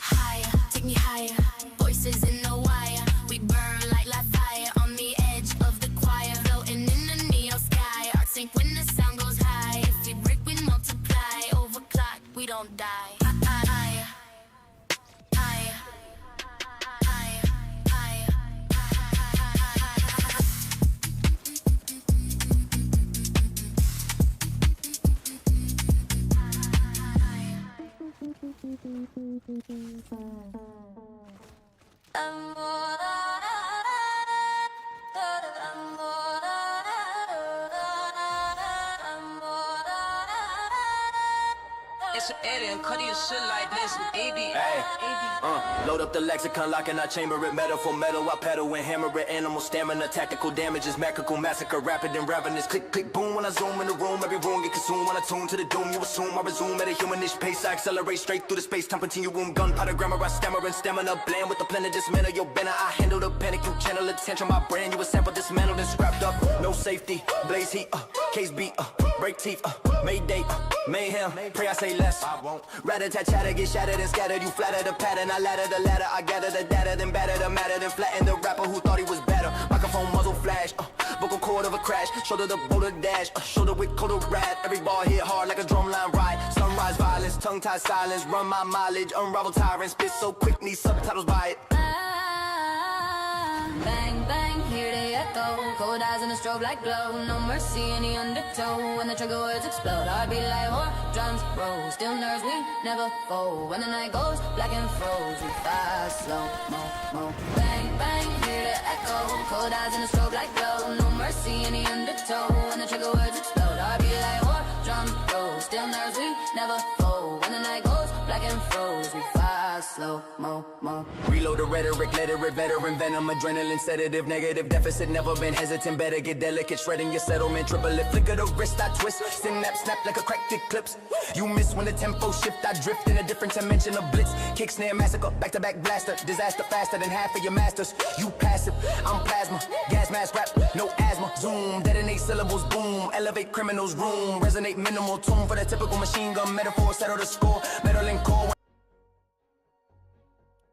Higher, take me higher, voices in the wire. We burn like live fire on the edge of the choir, floating in the neon sky. Art sync when the sound goes high. If we break, we multiply. Overclock, we don't die. Higher, higher, higher, higher.
It's an alien, cut your shit like this, baby.
Load up the lexicon, lock in our chamber it. Metal for metal, I pedal and hammer it. Animal stamina, tactical damages, magical massacre, rapid and ravenous. Click, click, boom when I zoom in the room. Every room get consumed when I tune to the doom. You assume I resume at a humanish pace. I accelerate straight through the space-time continuum. Gunpowder grammar, I stammer and stamina. Blend with the plan to dismantle your banner. I handle the panic, you channel attention. My brand, you a sample dismantled and scrapped up. No safety, blaze heat, case beat, break teeth, mayday, mayhem. Pray I say less. I won't. Rat-a-tat-chatter, get shattered and scattered. You flatter the pattern, I ladder the ladder. I gather the data, then batter the matter, then flatten the rapper who thought he was better. Microphone muzzle flash, vocal cord of a crash. Shoulder the boulder dash, shoulder with coda rat. Every ball hit hard like a drumline ride. Sunrise violence, tongue-tied silence. Run my mileage, unravel tyrants. Spit so quick, need subtitles by it.
Bang, bang, hear the echo. Cold eyes and a strobe like glow. No mercy in the undertow. When the trigger words explode, I'd be like, war drums roll. Still nerves, we never fold. When the night goes black and froze, we fast, slow, mo. Bang, bang, hear the echo. Cold eyes and a strobe like glow. No mercy in the undertow. When the trigger words explode, I'd be like, war drums roll. Still nerves, we never fold. When the night goes black and froze, we fast, slow, mo.
Reload the rhetoric, literate, veteran, venom, adrenaline, sedative, negative, deficit, never been hesitant, better get delicate, shredding your settlement, triple it, flicker the wrist, I twist, synapse, snap like a cracked eclipse. You miss when the tempo shift, I drift in a different dimension of blitz, kick, snare, massacre, back-to-back blaster, disaster faster than half of your masters. You passive, I'm plasma, gas mask rap, no asthma, zoom, detonate syllables, boom, elevate criminals, room, resonate minimal, tune for the typical machine gun metaphor, settle the score, metal and core.